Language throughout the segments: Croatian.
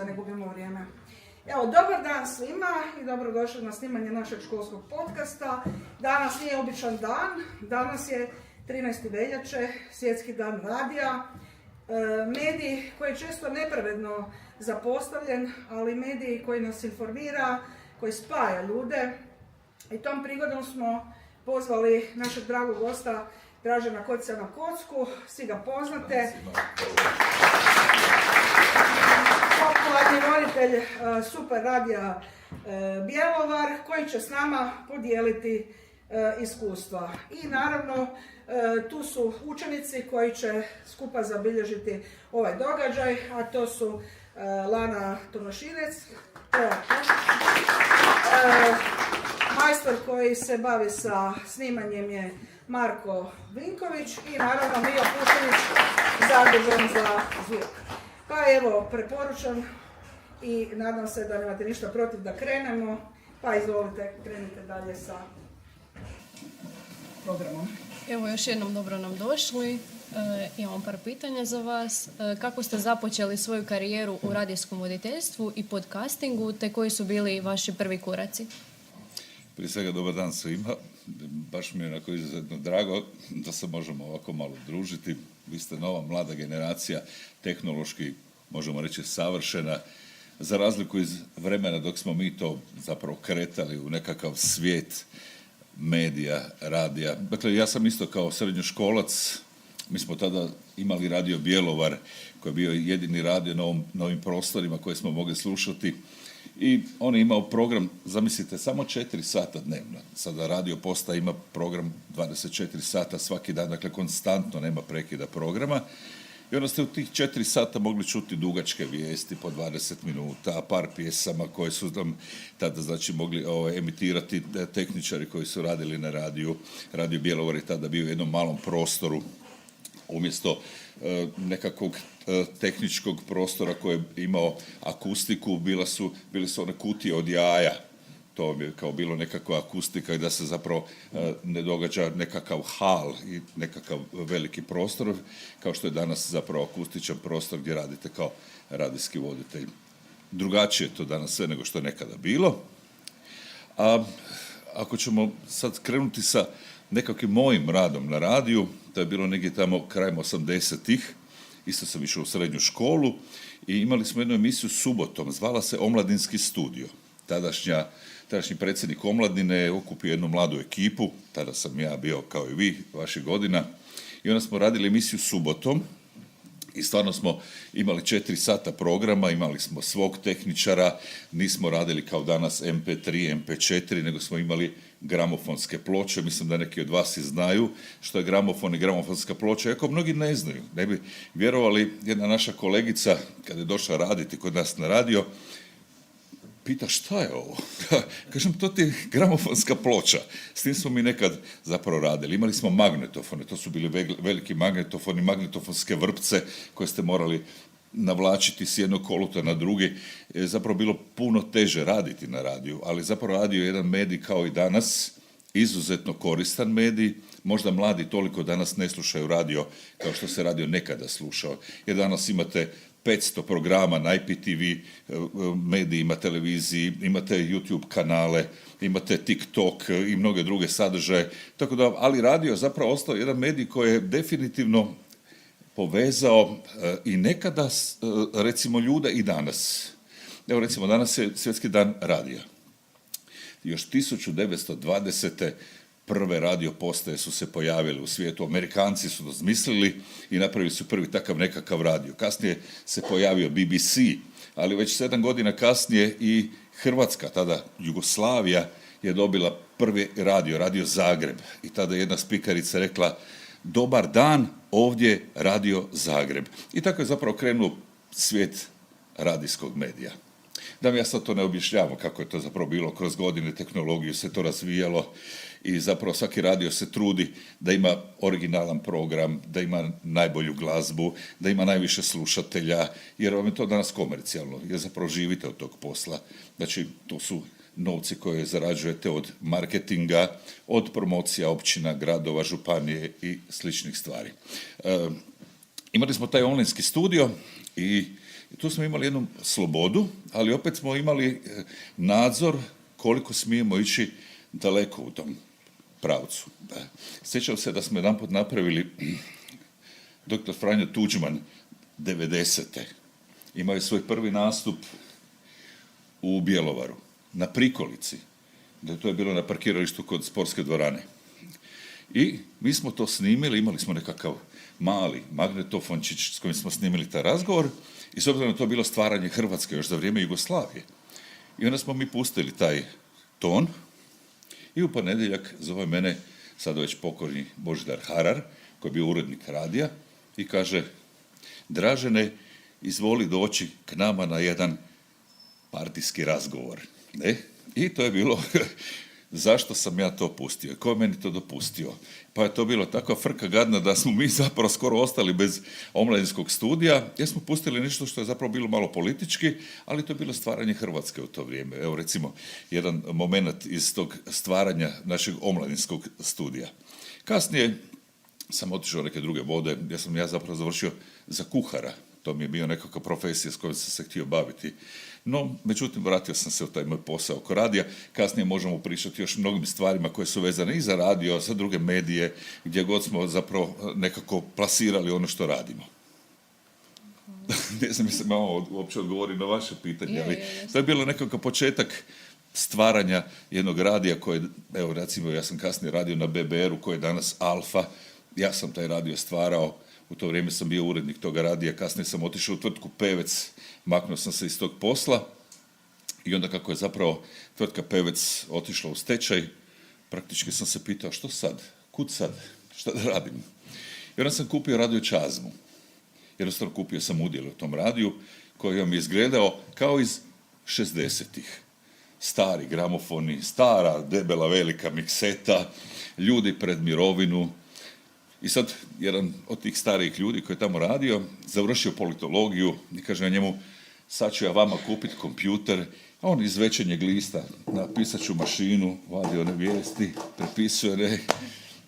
da ne gubimo vrijeme. Evo, dobar dan svima i dobrodošli na snimanje našeg školskog podcasta. Danas nije običan dan, danas je 13. veljače, Svjetski dan radija. Medij koji je često nepravedno zapostavljen, ali medij koji nas informira, koji spaja ljude. I tom prigodom smo pozvali našeg dragog gosta Dražena Kocića na kocku, svi ga poznate. Popularni voditelj Super radija Bjelovar, koji će s nama podijeliti iskustva. I naravno, tu su učenici koji će skupa zabilježiti ovaj događaj, a to su Lana Tomašinec, majstor koji se bavi sa snimanjem je Marko Vinković i naravno Mio Pušenić, zadužen za zvuk. Pa evo, preporučam i nadam se da nemate ništa protiv da krenemo, pa izvolite, krenite dalje sa programom. Evo, još jednom dobro nam došli. Imam par pitanja za vas. Kako ste započeli svoju karijeru u radijskom voditeljstvu i podcastingu, te koji su bili vaši prvi koraci? Prije svega dobar dan svima. Baš mi je onako izuzetno drago da se možemo ovako malo družiti. Vi ste nova mlada generacija, tehnološki možemo reći savršena, za razliku iz vremena dok smo mi to zapravo kretali u nekakav svijet medija, radija. Dakle, ja sam isto kao srednjoškolac, mi smo tada imali radio Bjelovar, koji je bio jedini radio na ovim prostorima koje smo mogli slušati. I on je imao program, zamislite, samo 4 sata dnevno. Sada radio Postaja ima program 24 sata svaki dan, dakle konstantno nema prekida programa. I onda ste u tih 4 sata mogli čuti dugačke vijesti po 20 minuta, par pjesama koje su nam tada znači mogli emitirati tehničari koji su radili na radiju. Radio Bjelovar je tada bio u jednom malom prostoru, umjesto nekakvog tehničkog prostora koji je imao akustiku, bile su one kutije od jaja. To je kao bilo nekakva akustika i da se zapravo ne događa nekakav hal i nekakav veliki prostor, kao što je danas zapravo akustičan prostor gdje radite kao radijski voditelj. Drugačije je to danas sve nego što je nekada bilo. A ako ćemo sad krenuti sa nekakvim mojim radom na radiju, to je bilo negdje tamo krajem 80-ih, isto sam išao u srednju školu i imali smo jednu emisiju subotom, zvala se Omladinski studio. Tadašnji predsjednik omladine je okupio jednu mladu ekipu, tada sam ja bio kao i vi, vaših godina, i onda smo radili emisiju subotom i stvarno smo imali 4 sata programa, imali smo svog tehničara, nismo radili kao danas MP3, MP4, nego smo imali gramofonske ploče. Mislim da neki od vas i znaju što je gramofon i gramofonska ploča, iako mnogi ne znaju. Ne bi vjerovali, jedna naša kolegica, kada je došla raditi kod nas na radio, pita šta je ovo? Kažem, to ti je gramofonska ploča. S tim smo mi nekad zapravo radili. Imali smo magnetofone, to su bili veliki magnetofoni, magnetofonske vrpce koje ste morali navlačiti s jednog koluta na drugi. Je zapravo bilo puno teže raditi na radiju, ali zapravo radio je jedan medij kao i danas, izuzetno koristan medij. Možda mladi toliko danas ne slušaju radio kao što se radio nekada slušao. Jer danas imate 500 programa na IPTV medijima, televiziji, imate YouTube kanale, imate TikTok i mnoge druge sadržaje. Tako da, ali radio je zapravo ostao jedan medij koji je definitivno povezao i nekada, recimo, ljude i danas. Evo, recimo, danas je Svjetski dan radija. Još 1920. prve radio postaje su se pojavile u svijetu. Amerikanci su to zmislili i napravili su prvi takav nekakav radio. Kasnije se pojavio BBC, ali već 7 godina kasnije i Hrvatska, tada Jugoslavija, je dobila prvi radio Zagreb. I tada je jedna spikarica rekla: dobar dan, ovdje Radio Zagreb. I tako je zapravo krenuo svijet radijskog medija. Da mi ja sad to ne objašnjavam kako je to zapravo bilo kroz godine, tehnologiju se to razvijalo i zapravo svaki radio se trudi da ima originalan program, da ima najbolju glazbu, da ima najviše slušatelja, jer vam je to danas komercijalno, jer zapravo živite od tog posla. Znači, to su novci koje zarađujete od marketinga, od promocija općina, gradova, županije i sličnih stvari. Imali smo taj onlinski studio i I tu smo imali jednu slobodu, ali opet smo imali nadzor koliko smijemo ići daleko u tom pravcu. Sjećam se da smo jedanput napravili dr. Franjo Tuđman 90. Imao je svoj prvi nastup u Bjelovaru, na prikolici. To je bilo na parkiralištu kod sportske dvorane. I mi smo to snimili, imali smo nekakav mali magnetofončić s kojim smo snimili taj razgovor i s obzirom na to bilo stvaranje Hrvatske još za vrijeme Jugoslavije. I onda smo mi pustili taj ton i u ponedjeljak zove mene, sada već pokojni Božidar Harar, koji je bio urednik radija, i kaže: Dražene, izvoli doći k nama na jedan partijski razgovor. Ne? I to je bilo, zašto sam ja to pustio? Ko je meni to dopustio? Pa je to bilo takva frka gadna da smo mi zapravo skoro ostali bez omladinskog studija, jer smo pustili nešto što je zapravo bilo malo politički, ali to je bilo stvaranje Hrvatske u to vrijeme. Evo recimo jedan moment iz tog stvaranja našeg omladinskog studija. Kasnije sam otišao neke druge vode, gdje sam ja zapravo završio za kuhara. To mi je bio nekakva profesija s kojom sam se htio baviti. No, međutim, vratio sam se u taj moj posao oko radija. Kasnije možemo pričati još mnogim stvarima koje su vezane i za radio, za druge medije, gdje god smo zapravo nekako plasirali ono što radimo. Ne znam, mislim, malo uopće odgovorim na vaše pitanje, ali to je bilo nekakav početak stvaranja jednog radija koje, evo recimo, ja sam kasnije radio na BBR-u koji je danas Alfa. Ja sam taj radio stvarao, u to vrijeme sam bio urednik toga radija, kasnije sam otišao u tvrtku Pevec, maknuo sam se iz tog posla i onda kako je zapravo tvrtka Pevec otišla u stečaj, praktički sam se pitao što sad, kud sad, šta da radim. I onda sam kupio radio Čazmu. Jednostavno kupio sam udjel u tom radiju koji mi je izgledao kao iz 60-ih. Stari gramofoni, stara, debela, velika mikseta, ljudi pred mirovinu. I sad, jedan od tih starijih ljudi koji je tamo radio, završio politologiju i kaže na njemu: sad ću ja vama kupiti kompjuter. A on iz Večernjeg lista na pisaću mašinu vadi one vijesti, prepisuje, ne.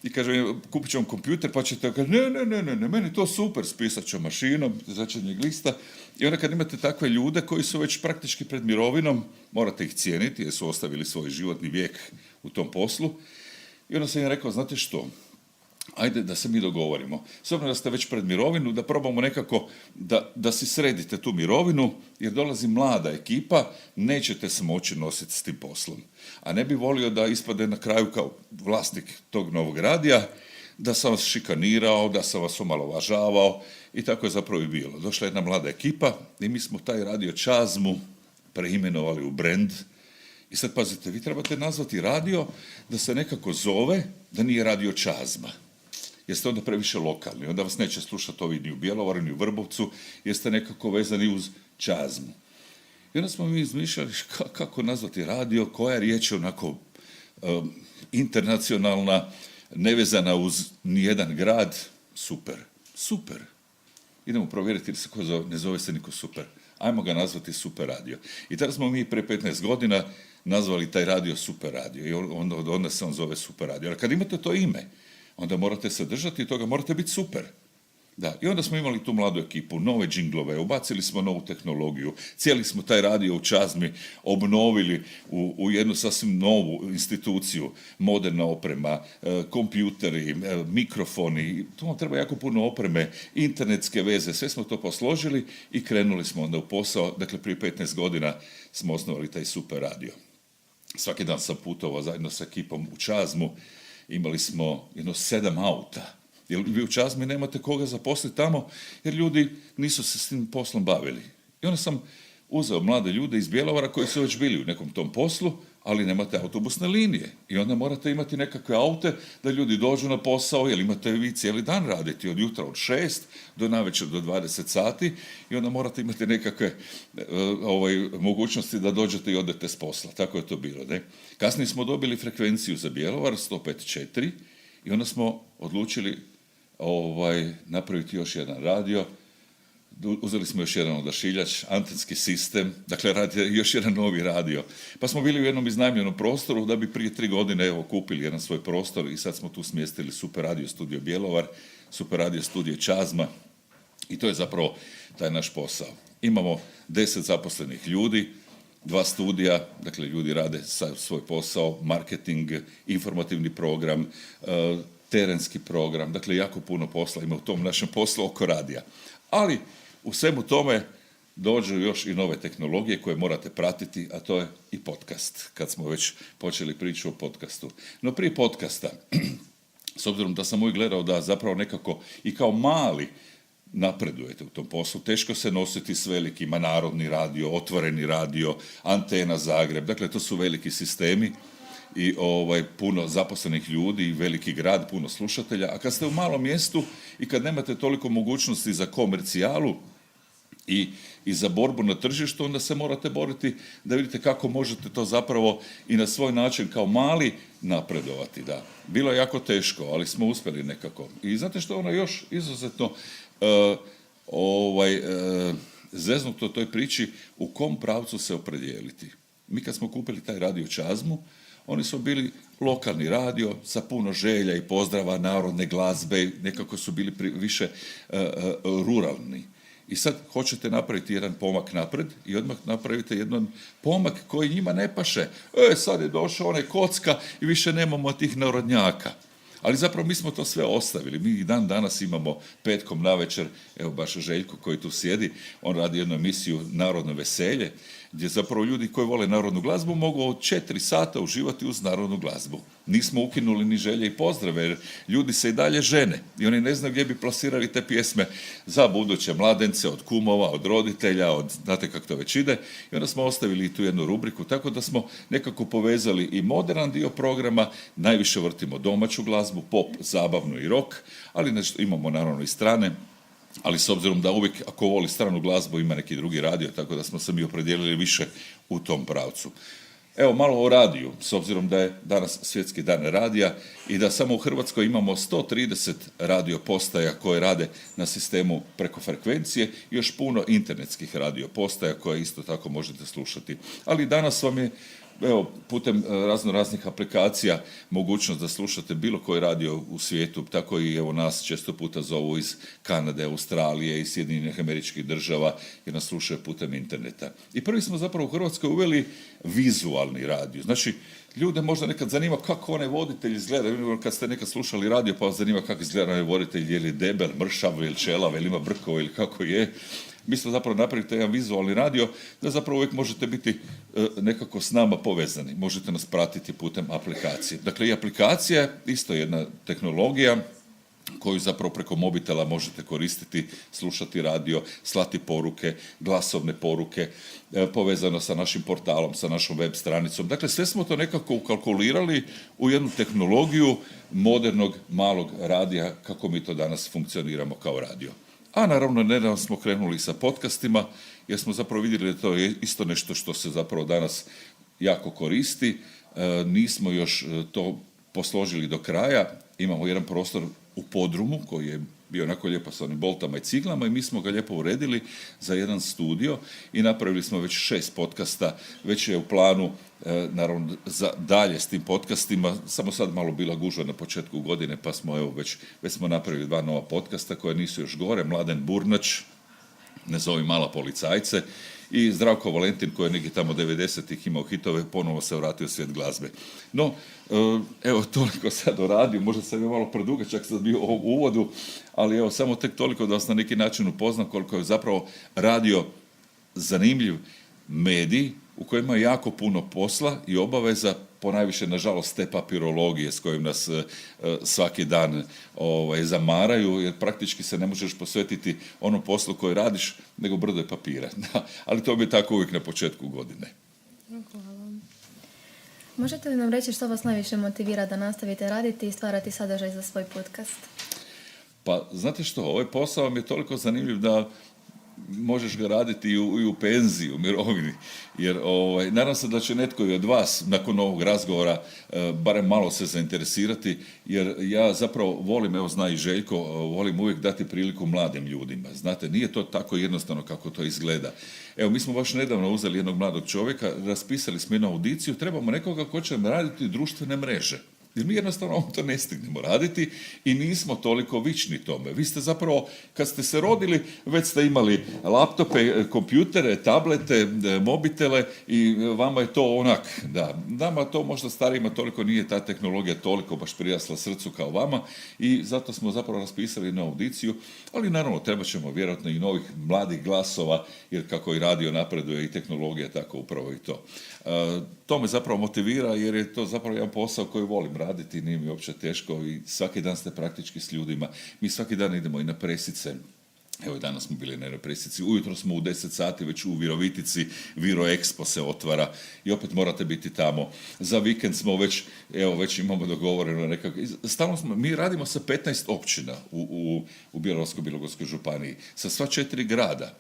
I kaže: kupit ću vam kompjuter, pa ćete... Kaže, ne, meni je to super s pisaćom mašinom iz Večernjeg lista. I onda kad imate takve ljude koji su već praktički pred mirovinom, morate ih cijeniti jer su ostavili svoj životni vijek u tom poslu. I onda sam im rekao: znate što, ajde da se mi dogovorimo. S obzirom da ste već pred mirovinu, da probamo nekako da si sredite tu mirovinu, jer dolazi mlada ekipa, nećete se moći nositi s tim poslom. A ne bi volio da ispade na kraju kao vlasnik tog novog radija, da sam vas šikanirao, da sam vas omalovažavao, i tako je zapravo i bilo. Došla jedna mlada ekipa i mi smo taj radio Čazmu preimenovali u brand. I sad pazite, vi trebate nazvati radio da se nekako zove, da nije radio Čazma. Jer ste onda previše lokalni, onda vas neće slušati ovi ni u Bjelovaru, ni u Vrbovcu, jer ste nekako vezani uz Čazmu. I onda smo mi izmišljali kako nazvati radio, koja riječ je onako internacionalna, nevezana uz nijedan grad. Super. Idemo provjeriti ili se ko zove, ne zove se niko Super. Ajmo ga nazvati Super radio. I tada smo mi pre 15 godina nazvali taj radio Super radio i onda se on zove Super radio. Ali kad imate to ime, onda morate se držati toga, morate biti super. Da, i onda smo imali tu mladu ekipu, nove džinglove, ubacili smo novu tehnologiju, cijeli smo taj radio u Čazmi obnovili u jednu sasvim novu instituciju, moderna oprema, kompjuteri, mikrofoni, tu vam treba jako puno opreme, internetske veze, sve smo to posložili i krenuli smo onda u posao. Dakle, prije 15 godina smo osnovali taj Super radio. Svaki dan sam putovao zajedno sa ekipom u Čazmu, imali smo 7 auta. Jer vi u Čazmi nemate koga zaposliti tamo, jer ljudi nisu se s tim poslom bavili. I onda sam uzeo mlade ljude iz Bjelovara koji su već bili u nekom tom poslu, ali nemate autobusne linije. I onda morate imati nekakve aute da ljudi dođu na posao, jer imate vi cijeli dan raditi, od jutra od 6 do navečer do 20 sati, i onda morate imati nekakve mogućnosti da dođete i odete s posla. Tako je to bilo, ne? Kasnije smo dobili frekvenciju za Bjelovar, 105.4, i onda smo odlučili napraviti još jedan radio. Uzeli smo još jedan odašiljač, antenski sistem, dakle još jedan novi radio. Pa smo bili u jednom iznajmljenom prostoru da bi prije 3 godine kupili jedan svoj prostor i sad smo tu smjestili Super radio studio Bjelovar, Super radio studio Čazma, i to je zapravo taj naš posao. Imamo 10 zaposlenih ljudi, 2 studija, dakle ljudi rade svoj posao, marketing, informativni program, terenski program, dakle jako puno posla ima u tom našem poslu oko radija. Ali u svemu tome dođu još i nove tehnologije koje morate pratiti, a to je i podcast, kad smo već počeli priču o podcastu. No prije podcasta, s obzirom da sam uvijek gledao da zapravo nekako i kao mali napredujete u tom poslu, teško se nositi s velikima, Narodni radio, Otvoreni radio, Antena Zagreb, dakle to su veliki sistemi i puno zaposlenih ljudi i veliki grad, puno slušatelja, a kad ste u malom mjestu i kad nemate toliko mogućnosti za komercijalu i za borbu na tržištu, onda se morate boriti da vidite kako možete to zapravo i na svoj način kao mali napredovati. Da. Bilo je jako teško, ali smo uspjeli nekako. I znate što ono još izuzetno zeznuto toj priči, u kom pravcu se opredijeliti. Mi kad smo kupili taj radio Čazmu, oni su bili lokalni radio sa puno želja i pozdrava, narodne glazbe, nekako su bili više ruralni. I sad hoćete napraviti jedan pomak napred i odmah napravite jedan pomak koji njima ne paše. Sad je došao onaj kocka i više nemamo tih narodnjaka. Ali zapravo mi smo to sve ostavili. Mi i dan danas imamo petkom navečer, evo baš Željko koji tu sjedi, on radi jednu emisiju Narodno veselje, gdje zapravo ljudi koji vole narodnu glazbu mogu od 4 sata uživati uz narodnu glazbu. Nismo ukinuli ni želje i pozdrave, jer ljudi se i dalje žene i oni ne znaju gdje bi plasirali te pjesme za buduće mladence, od kumova, od roditelja, znate kako to već ide, i onda smo ostavili tu jednu rubriku, tako da smo nekako povezali i moderan dio programa, najviše vrtimo domaću glazbu, pop, zabavnu i rock, ali nešto imamo naravno i strane, ali s obzirom da uvijek ako voli stranu glazbu ima neki drugi radio, tako da smo se mi opredijelili više u tom pravcu. Evo malo o radiju, s obzirom da je danas svjetski dan radija i da samo u Hrvatskoj imamo 130 radio postaja koje rade na sistemu preko frekvencije i još puno internetskih radio postaja koje isto tako možete slušati. Ali danas vam je putem raznih aplikacija mogućnost da slušate bilo koji radio u svijetu, tako i nas često puta zovu iz Kanade, Australije i Sjedinjenih Američkih Država jer nas slušaju putem interneta. I prvi smo zapravo u Hrvatskoj uveli vizualni radio. Znači, ljude možda nekad zanima kako onaj voditelj izgleda. Kad ste nekad slušali radio pa vas zanima kako izgleda onaj voditelj, je li debel, mršav ili čelav, ili ima brkova ili kako je. Mi smo zapravo napravili jedan vizualni radio da zapravo uvijek možete biti nekako s nama povezani. Možete nas pratiti putem aplikacije. Dakle, i aplikacija je isto jedna tehnologija koju zapravo preko mobitela možete koristiti, slušati radio, slati poruke, glasovne poruke, povezano sa našim portalom, sa našom web stranicom. Dakle, sve smo to nekako ukalkulirali u jednu tehnologiju modernog malog radija kako mi to danas funkcioniramo kao radio. A naravno, nedavno smo krenuli sa podcastima, jer smo zapravo vidjeli da to je isto nešto što se zapravo danas jako koristi. Nismo još to posložili do kraja. Imamo jedan prostor u podrumu koji je bio onako lijepo sa onim boltama i ciglama i mi smo ga lijepo uredili za jedan studio i napravili smo već 6 podcasta, već je u planu naravno za dalje s tim podcastima, samo sad malo bila gužva na početku godine pa smo već smo napravili 2 nova podcasta koja nisu još gore, Mladen Burnač, ne zovi mala policajce, i Zdravko Valentin koji je neki tamo 90-ih imao hitove, ponovo se vratio u svijet glazbe. No, evo toliko sad o radiju, možda sam je malo predugačak sad bio u uvodu, ali evo samo tek toliko da vas na neki način upoznam koliko je zapravo radio zanimljiv medij u kojem ima jako puno posla i obaveza, ponajviše nažalost te papirologije s kojim nas svaki dan zamaraju, jer praktički se ne možeš posvetiti onom poslu koji radiš, nego brdo je papira. Ali to bi tako uvijek na početku godine. Hvala. Možete li nam reći što vas najviše motivira da nastavite raditi i stvarati sadržaj za svoj podcast? Pa, znate što, ovaj posao mi je toliko zanimljiv da možeš ga raditi i u penziji, u mirovini, jer nadam se da će netko i od vas nakon ovog razgovora barem malo se zainteresirati, jer ja zapravo volim, evo zna i Željko, volim uvijek dati priliku mladim ljudima. Znate, nije to tako jednostavno kako to izgleda. Evo, mi smo baš nedavno uzeli jednog mladog čovjeka, raspisali smo jednu audiciju, trebamo nekoga ko će raditi društvene mreže. Jer mi jednostavno to ne stignemo raditi i nismo toliko vični tome. Vi ste zapravo, kad ste se rodili, već ste imali laptope, kompjutere, tablete, mobitele i vama je to onak, da. Nama to možda starijima toliko nije ta tehnologija toliko baš prirasla srcu kao vama i zato smo zapravo raspisali na audiciju, ali naravno trebat ćemo vjerojatno i novih mladih glasova, jer kako i radio napreduje i tehnologija, tako upravo i to. To me zapravo motivira jer je to zapravo jedan posao koji volim raditi, nije mi uopće teško i svaki dan ste praktički s ljudima. Mi svaki dan idemo i na presice. Evo, danas smo bili na presici, ujutro smo u 10 sati već u Virovitici, Viro Expo se otvara i opet morate biti tamo. Za vikend smo već imamo dogovoreno nekako. Stalno mi radimo sa 15 općina u Bjelovarsko-bilogorskoj županiji, sa sva 4 grada,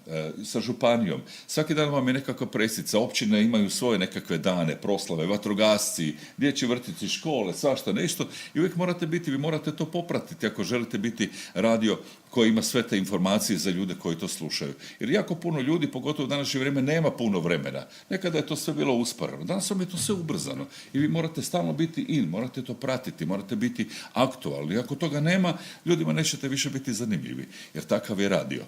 sa županijom. Svaki dan vam je nekakva presica, općine imaju svoje nekakve dane, proslave, vatrogasci, dječji vrtići, škole, svašta nešto i uvijek morate biti, vi morate to popratiti ako želite biti radio koji ima sve te informacije za ljude koji to slušaju. Jer jako puno ljudi, pogotovo u današnje vrijeme, nema puno vremena. Nekada je to sve bilo usporeno. Danas vam je to sve ubrzano. I vi morate stalno biti morate to pratiti, morate biti aktualni. Ako toga nema, ljudima nećete više biti zanimljivi. Jer takav je radio.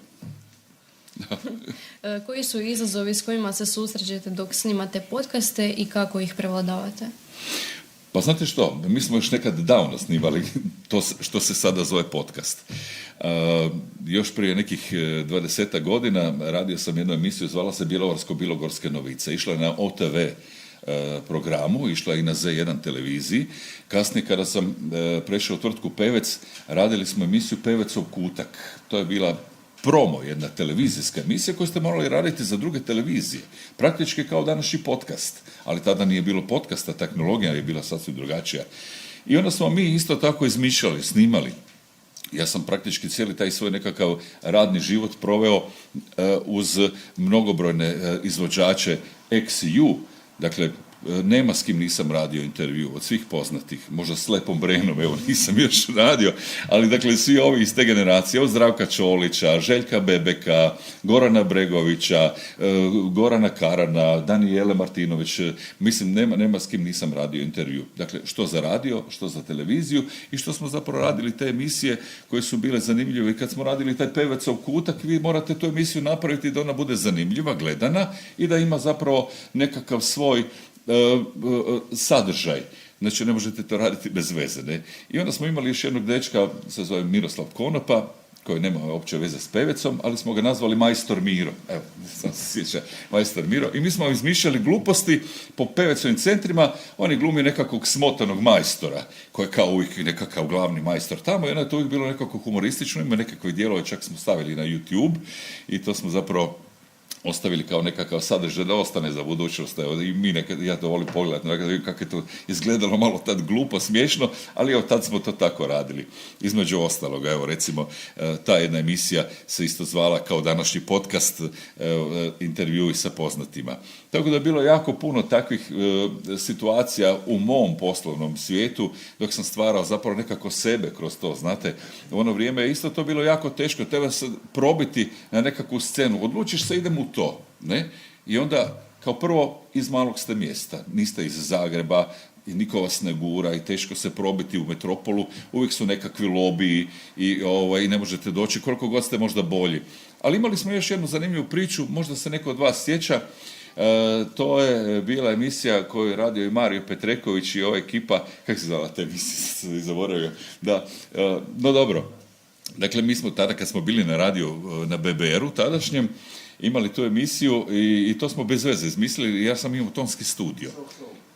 Koji su izazovi s kojima se susrećete dok snimate podcaste i kako ih prevladavate? Pa znate što, mi smo još nekad davno snimali to što se sada zove podcast. Još prije nekih 20 godina radio sam jednu emisiju, zvala se Bjelovarsko-bilogorske novice. Išla je na OTV programu, išla je i na Z1 televiziji. Kasnije kada sam prešao u tvrtku Pevec, radili smo emisiju Pevecov kutak. To je bila promo, jedna televizijska emisija koju ste morali raditi za druge televizije. Praktički kao današnji podcast. Ali tada nije bilo podcasta, tehnologija je bila sasvim drugačija. I onda smo mi isto tako izmišljali, snimali. Ja sam praktički cijeli taj svoj nekakav radni život proveo uz mnogobrojne izvođače XU. Dakle, nema s kim nisam radio intervju, od svih poznatih, možda s Lepom Brenom, evo nisam još radio, ali dakle svi ovi iz te generacije, od Zdravka Čolića, Željka Bebeka, Gorana Bregovića, Gorana Karana, Danijele Martinović, mislim nema s kim nisam radio intervju. Dakle, što za radio, što za televiziju i što smo zapravo radili te emisije koje su bile zanimljive i kad smo radili taj Pevecov kutak, vi morate tu emisiju napraviti da ona bude zanimljiva, gledana i da ima zapravo nekakav svoj sadržaj. Znači, ne možete to raditi bez veze. Ne? I onda smo imali još jednog dečka, se zove Miroslav Konopa, koji nema uopće veze s Pevecom, ali smo ga nazvali Majstor Miro. Evo, sam se sjeća, Majstor Miro. I mi smo izmišljali gluposti po Pevecovim centrima. On je glumio nekakvog smotanog majstora, koji je kao uvijek nekakav glavni majstor tamo. I onda je to uvijek bilo nekako humoristično. Ima nekakve dijelove, čak smo stavili na YouTube i to smo zapravo ostavili kao nekakav sadržaj da ostane za budućnost. Evo, i mi nekad, ja to volim pogledati, nekad vidim kako je to izgledalo malo tad glupo, smiješno, ali evo tad smo to tako radili. Između ostaloga, evo recimo, ta jedna emisija se isto zvala kao današnji podcast, intervjui sa poznatima. Tako da je bilo jako puno takvih situacija u mom poslovnom svijetu, dok sam stvarao zapravo nekako sebe kroz to, znate. U ono vrijeme je isto to bilo jako teško, treba se probiti na nekakvu scenu. Odlučiš se, idem u to, ne? I onda, kao prvo, iz malog ste mjesta, niste iz Zagreba, i niko vas ne gura i teško se probiti u metropolu, uvijek su nekakvi lobiji i ne možete doći koliko god ste možda bolji. Ali imali smo još jednu zanimljivu priču, možda se neko od vas sjeća, to je bila emisija koju je radio i Mario Petreković i ova ekipa, kako se zvala ta emisija, sam zaboravio, da, no dobro. Dakle, mi smo tada kad smo bili na radiju na BBR-u tadašnjem, imali tu emisiju i to smo bez veze izmislili, ja sam imao tonski studio.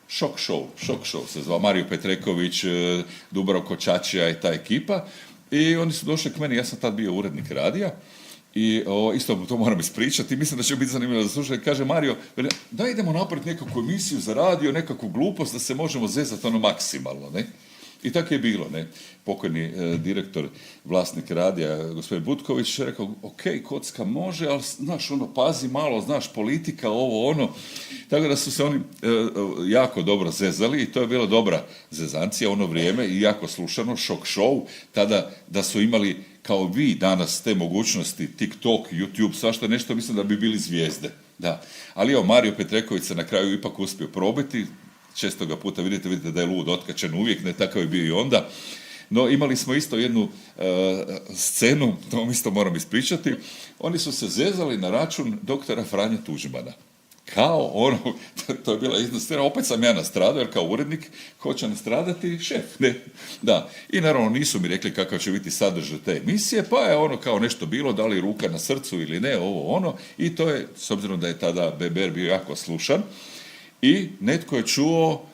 Šok show se zvao, Mario Petreković, Dubravko Čačija i ta ekipa i oni su došli k meni, ja sam tad bio urednik radija i isto to moram ispričati, mislim da će biti zanimljivo da slušaju. Kaže Mario, daj idemo napraviti nekakvu emisiju za radio, nekakvu glupost da se možemo zezati ono maksimalno, ne? I tako je bilo, ne. Pokojni direktor, vlasnik radija, gospodin Butković, rekao, ok, kocka može, ali znaš, ono, pazi malo, znaš, politika, ovo, ono. Tako da su se oni jako dobro zezali i to je bila dobra zezancija ono vrijeme i jako slušano, šok show, tada da su imali kao vi danas te mogućnosti, TikTok, YouTube, svašta nešto, mislim da bi bili zvijezde. Da. Ali evo, Mario Petreković se na kraju ipak uspio probiti, često ga puta vidite da je lud, otkačen uvijek, ne takav je bio i onda. No, imali smo isto jednu scenu, to vam isto moram ispričati, oni su se zezali na račun doktora Franje Tuđmana. Kao ono, to je bila jedna scena, opet sam ja nastradao, jer kao urednik hoće nastradati šef, ne? Da, i naravno nisu mi rekli kakav će biti sadržaj te emisije, pa je ono kao nešto bilo, da li ruka na srcu ili ne, ovo ono, i to je, s obzirom da je tada BBR bio jako slušan, i netko je čuo,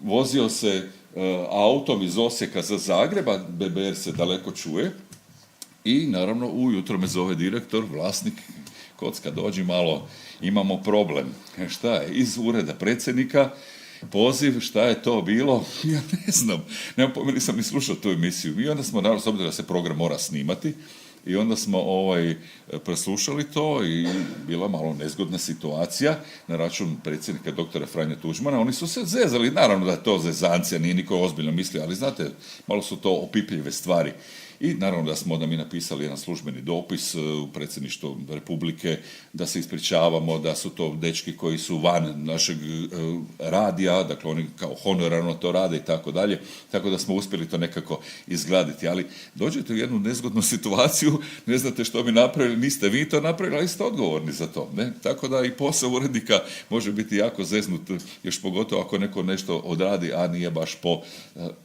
vozio se autom iz Osijeka za Zagreba, BBR se daleko čuje, i naravno ujutro me zove direktor, vlasnik, Kocka, dođi malo, imamo problem. Šta je? Iz ureda predsjednika, poziv, šta je to bilo? Ja ne znam, nisam ni slušao tu emisiju. I onda smo, naravno, s obzirom da se program mora snimati, i onda smo preslušali to i bila malo nezgodna situacija na račun predsjednika doktora Franje Tuđmana. Oni su se zezali, naravno da je to zezancija, nije niko ozbiljno mislio, ali znate, malo su to opipljive stvari. I naravno da smo onda mi napisali jedan službeni dopis u predsjedništvo Republike, da se ispričavamo, da su to dečki koji su van našeg radija, dakle oni kao honorarno to rade i tako dalje, tako da smo uspjeli to nekako izgladiti. Ali dođete u jednu nezgodnu situaciju, ne znate što bi napravili, niste vi to napravili, ali ste odgovorni za to. Ne? Tako da i posao urednika može biti jako zeznut, još pogotovo ako neko nešto odradi, a nije baš po,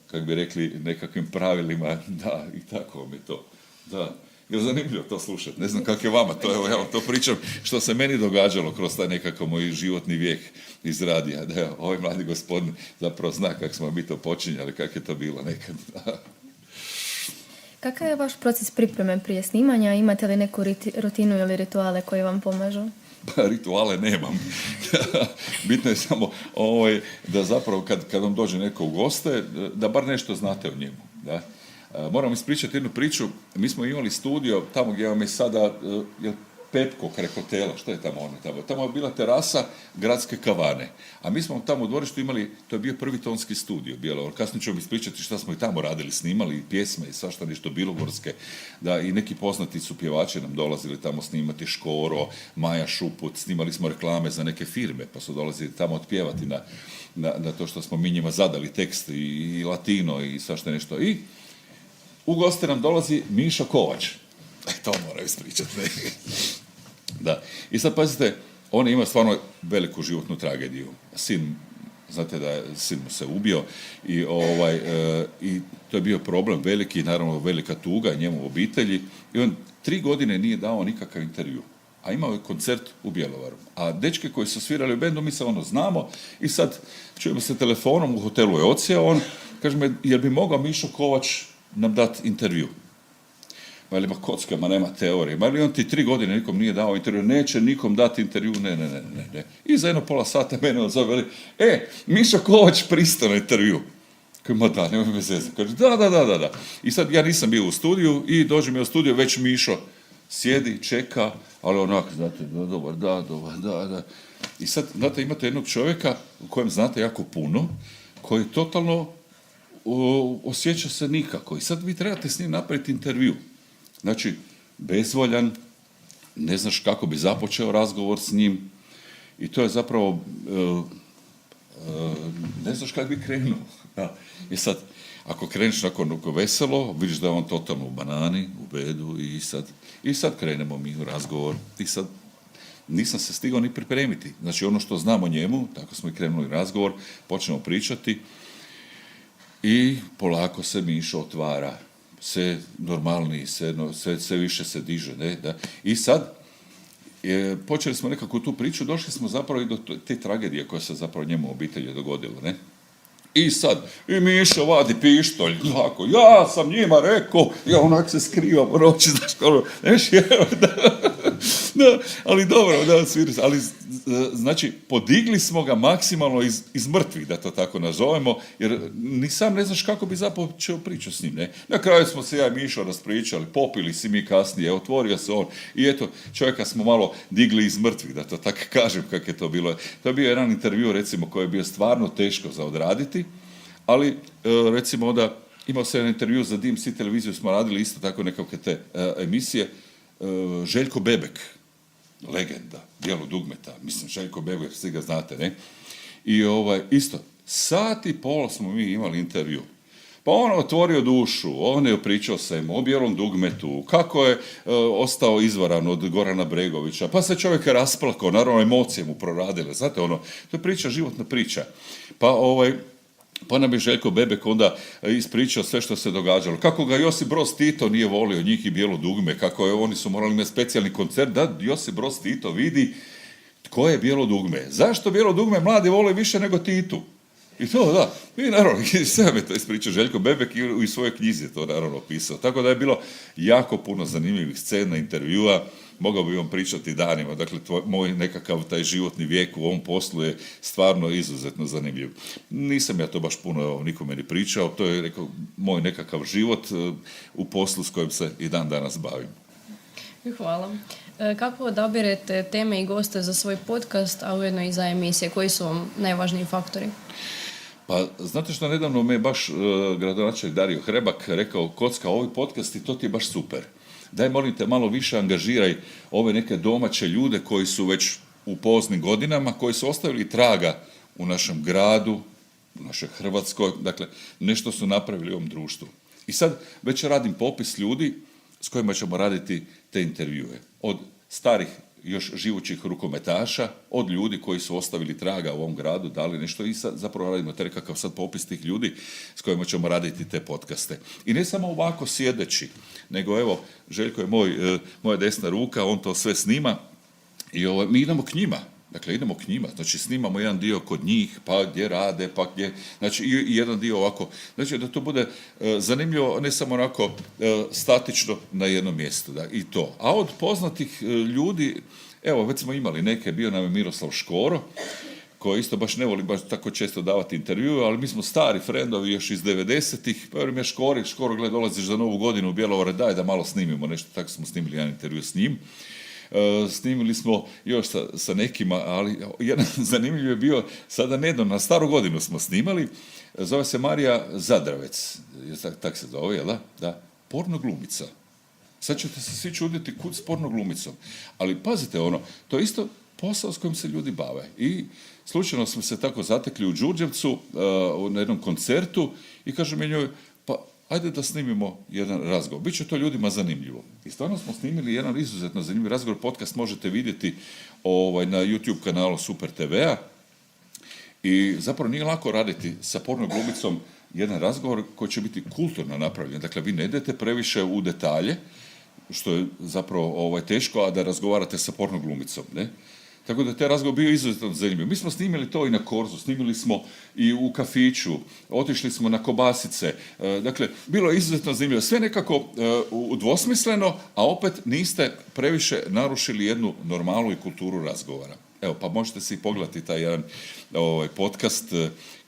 kako bi rekli, nekakvim pravilima, da, i tako mi to, da. Je zanimljivo to slušati, ne znam kako je vama, to, evo, ja vam to pričam, što se meni događalo kroz taj nekako moj životni vijek iz radija, da evo, ovaj mladi gospodin zapravo zna kako smo mi to počinjali, kako je to bilo nekad. Kakav je vaš proces pripreme prije snimanja? Imate li neku rutinu ili rituale koji vam pomažu? Pa rituale nemam. Bitno je samo da zapravo kad vam dođe neko u goste, da bar nešto znate o njemu. Da? Moram ispričati jednu priču. Mi smo imali studio tamo gdje vam je sada Pepko kraj hotela, što je tamo ono tamo? Tamo je bila terasa gradske kavane. A mi smo tamo u dvorištu imali, to je bio prvi tonski studio, Bjelovar. Kasnije ću vam ispričati šta smo i tamo radili, snimali i pjesme i svašta nešto bilogorske. Da, i neki poznati su pjevači nam dolazili tamo snimati, Škoro, Maja Šuput, snimali smo reklame za neke firme, pa su dolazili tamo otpjevati na to što smo mi njima zadali tekst i latino i svašta nešto. I u goste nam dolazi Mišo Kovač. To moram ispričati. Da. I sad pazite, on ima stvarno veliku životnu tragediju. Sin, znate da je sin mu se ubio i to je bio problem veliki, naravno velika tuga njemu u obitelji. I on 3 godine nije dao nikakav intervju. A imao je koncert u Bjelovaru. A dečke koji su svirali u bendu, mi se znamo i sad čujemo se telefonom, u hotelu je odsjeo on, kaže me, jel bi mogao Mišo Kovač nam dati intervju? Ma Kocka, ma nema teorije. Ma li on ti 3 godine nikom nije dao intervju, neće nikom dati intervju, ne. I za jedno pola sata mene on zove, Mišo Kovač pristao na intervju. Kaže, ma da, nemoj me zezati. Kaže, da. I sad ja nisam bio u studiju i dođe mi u studiju, već Mišo sjedi, čeka, ali onak, znate, dobar, da. I sad, znate, imate jednog čovjeka u kojem znate jako puno, koji totalno osjeća se nikako. I sad vi trebate s njim napraviti intervju. Znači, bezvoljan, ne znaš kako bi započeo razgovor s njim i to je zapravo, ne znaš kako bi krenuo. Da. I sad, ako kreneš nakon veselo, vidiš da je on totalno u banani, u bedu i sad krenemo mi u razgovor. I sad nisam se stigao ni pripremiti. Znači, ono što znam o njemu, tako smo i krenuli u razgovor, počnemo pričati i polako se Mišo otvara. Sve normalniji, sve više se diže. Ne? Da. I sad, počeli smo nekako tu priču, došli smo zapravo i do te tragedije koja se zapravo njemu u obitelji dogodila. Ne? I sad, i Mišo vadi pištolj, tako, ja sam njima rekao, ja onak se skrivam, roči, znaš, da, ali dobro, da, ali znači, podigli smo ga maksimalno iz mrtvih, da to tako nazovemo, jer ni sam ne znaš kako bi započeo priču s njim, ne? Na kraju smo se ja i Mišo raspričali, popili si mi kasnije, otvorio se on i eto, čovjeka smo malo digli iz mrtvih, da to tako kažem kako je to bilo. To je bio jedan intervju, recimo, koji je bio stvarno teško za odraditi, ali recimo da imao se jedan intervju za DMC televiziju, smo radili isto tako nekakve te emisije, Željko Bebek, legenda, dijelo dugmeta, mislim, Željko Bebek, svi ga znate, ne? I isto, Sat i pol smo mi imali intervju. Pa on otvorio dušu, on je pričao svemu, o bijelom dugmetu, kako je ostao izvaran od Gorana Bregovića, pa se čovjek rasplakao, naravno emocije mu proradile, znate ono, to je priča, životna priča. Pa nam je Željko Bebek onda ispričao sve što se događalo. Kako ga Josip Broz Tito nije volio njih i bijelo dugme, kako je, oni su morali imati specijalni koncert, da Josip Broz Tito vidi tko je bijelo dugme. Zašto bijelo dugme mladi vole više nego Titu? I to, da, i naravno, sve mi to ispričao Željko Bebek i u svojoj knjizi je to naravno opisao. Tako da je bilo jako puno zanimljivih scena, intervjua, mogao bi vam pričati danima. Dakle, moj nekakav taj životni vijek u ovom poslu je stvarno izuzetno zanimljiv. Nisam ja to baš puno nikome ni pričao, to je rekao moj nekakav život u poslu s kojim se i dan danas bavim. Hvala. Kako odabirete teme i goste za svoj podcast, a ujedno i za emisije? Koji su vam najvažniji faktori? Pa, znate što, nedavno me je baš gradonačelnik Dario Hrebak rekao, Kocka, ovi podcasti, to ti je baš super. Daj, molim te, malo više angažiraj ove neke domaće ljude koji su već u poznim godinama, koji su ostavili traga u našem gradu, u našoj Hrvatskoj, dakle, nešto su napravili u ovom društvu. I sad već radim popis ljudi s kojima ćemo raditi te intervjue. Od starih još živućih rukometaša, od ljudi koji su ostavili traga u ovom gradu, dali nešto i sad zapravo radimo nekakav sad popis tih ljudi s kojima ćemo raditi te podcaste. I ne samo ovako sjedeći, nego evo, Željko je moja desna ruka, on to sve snima i mi idemo k njima. Dakle, idemo k njima, znači snimamo jedan dio kod njih, pa gdje rade, pa gdje, znači i jedan dio ovako, znači da to bude zanimljivo, ne samo onako statično na jednom mjestu, da, i to. A od poznatih ljudi, evo, već smo imali neke, bio nam je Miroslav Škoro, koji isto baš ne voli baš tako često davati intervjue, ali mi smo stari frendovi još iz 90-ih, pa je Škoro, gled, dolaziš za Novu godinu u Bjelovar, daj da malo snimimo nešto, tako smo snimili jedan intervju s njim. Snimili smo još sa nekima, ali jedan zanimljiv je bio, sada nedavno, na Staru godinu smo snimali, zove se Marija Zadravec, tak se zove, jel da? Da, porno glumica. Sad ćete se svi čuditi kud s porno glumicom, ali pazite ono, to je isto posao s kojim se ljudi bave. I slučajno smo se tako zatekli u Đurđevcu na jednom koncertu i kažem je njoj, pa ajde da snimimo jedan razgovor. Biće to ljudima zanimljivo. I stvarno smo snimili jedan izuzetno zanimljiv razgovor. Podcast možete vidjeti na YouTube kanalu Super TV-a. I zapravo nije lako raditi sa porno glumicom jedan razgovor koji će biti kulturno napravljen. Dakle, vi ne idete previše u detalje, što je zapravo teško, a da razgovarate sa porno glumicom, ne? Tako da je taj razgovor bio izuzetno zanimljiv. Mi smo snimili to i na Korzu, snimili smo i u kafiću, otišli smo na Kobasice. Dakle, bilo je izuzetno zanimljivo. Sve nekako dvosmisleno, a opet niste previše narušili jednu normalnu i kulturu razgovora. Evo, pa možete si pogledati taj jedan podcast,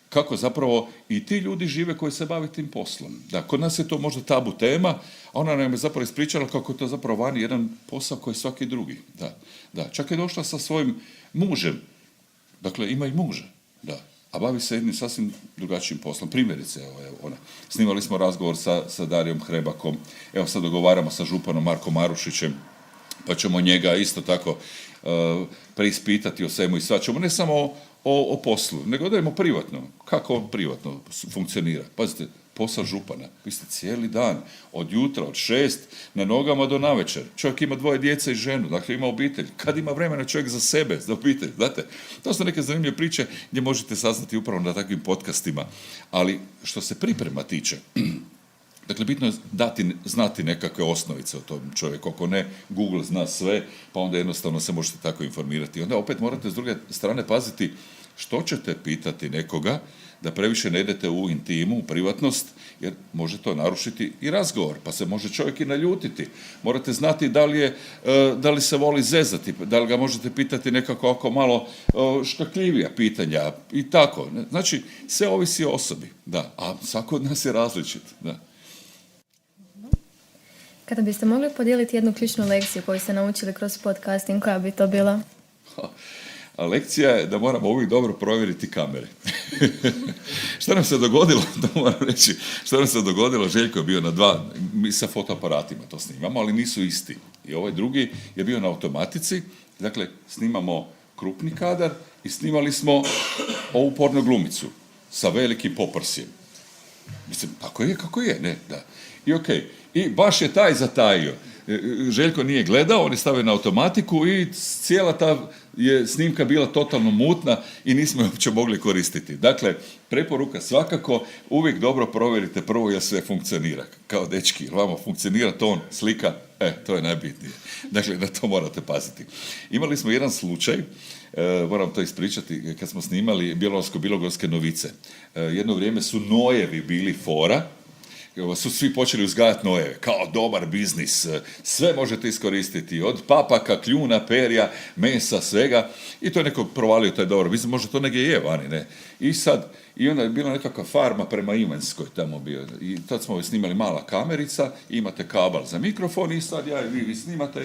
kako zapravo i ti ljudi žive koji se bave tim poslom. Da, kod nas je to možda tabu tema, a ona nam je zapravo ispričala kako je to zapravo vani jedan posao koji je svaki drugi. Da, čak je došla sa svojim mužem, dakle ima i muža, da, a bavi se jednim sasvim drugačijim poslom. Primjerice, evo ona. Snimali smo razgovor sa Darijom Hrebakom, evo sad dogovaramo sa županom Markom Marušićem, pa ćemo njega isto tako preispitati o svemu i svačemu, ne samo o poslu, nego da idemo privatno. Kako on privatno funkcionira? Pazite, posao župana. Vi ste cijeli dan, od jutra, od 6 na nogama do navečer. Čovjek ima 2 djece i ženu, dakle ima obitelj. Kad ima vremena čovjek za sebe, za obitelj, znate? To su neke zanimljive priče gdje možete saznati upravo na takvim podcastima. Ali što se priprema tiče, dakle, bitno je znati nekakve osnovice o tom čovjeku. Ako ne, Google zna sve, pa onda jednostavno se možete tako informirati. Onda opet morate s druge strane paziti što ćete pitati nekoga, da previše ne idete u intimu, u privatnost, jer može to narušiti i razgovor, pa se može čovjek i naljutiti. Morate znati da li se voli zezati, da li ga možete pitati nekako ako malo škakljivija pitanja i tako. Znači, sve ovisi o osobi, da, a svako od nas je različit, da. Kada biste mogli podijeliti jednu ključnu lekciju koju ste naučili kroz podcasting, koja bi to bila? A lekcija je da moramo uvijek dobro provjeriti kamere. Što nam se dogodilo, to moram reći, što nam se dogodilo, Željko je bio na 2, mi sa fotoaparatima to snimamo, ali nisu isti. I ovaj drugi je bio na automatici, dakle, snimamo krupni kadar i snimali smo ovu porno glumicu. sa velikim poprsjem. Mislim, tako je kako je, ne, da. I okej. I baš je taj zatajio. Željko nije gledao, on je stavio na automatiku i cijela ta je snimka bila totalno mutna i nismo je uopće mogli koristiti. Dakle, preporuka svakako, uvijek dobro provjerite prvo jel sve funkcionira. Kao dečki, vama funkcionira ton, slika, to je najbitnije. Dakle, na to morate paziti. Imali smo jedan slučaj, moram to ispričati, kad smo snimali Bjelovarsko-bilogorske novice. Jedno vrijeme su nojevi bili fora, su svi počeli uzgajati nojeve, kao dobar biznis, sve možete iskoristiti, od papaka, kljuna, perja, mesa, svega, i to je neko provalio taj dobar biznis, možda to negdje je vani, ne. I onda je bila nekakva farma prema Ivanjskoj tamo bio, i tad smo snimali mala kamerica, imate kabel za mikrofon i sad vi snimate,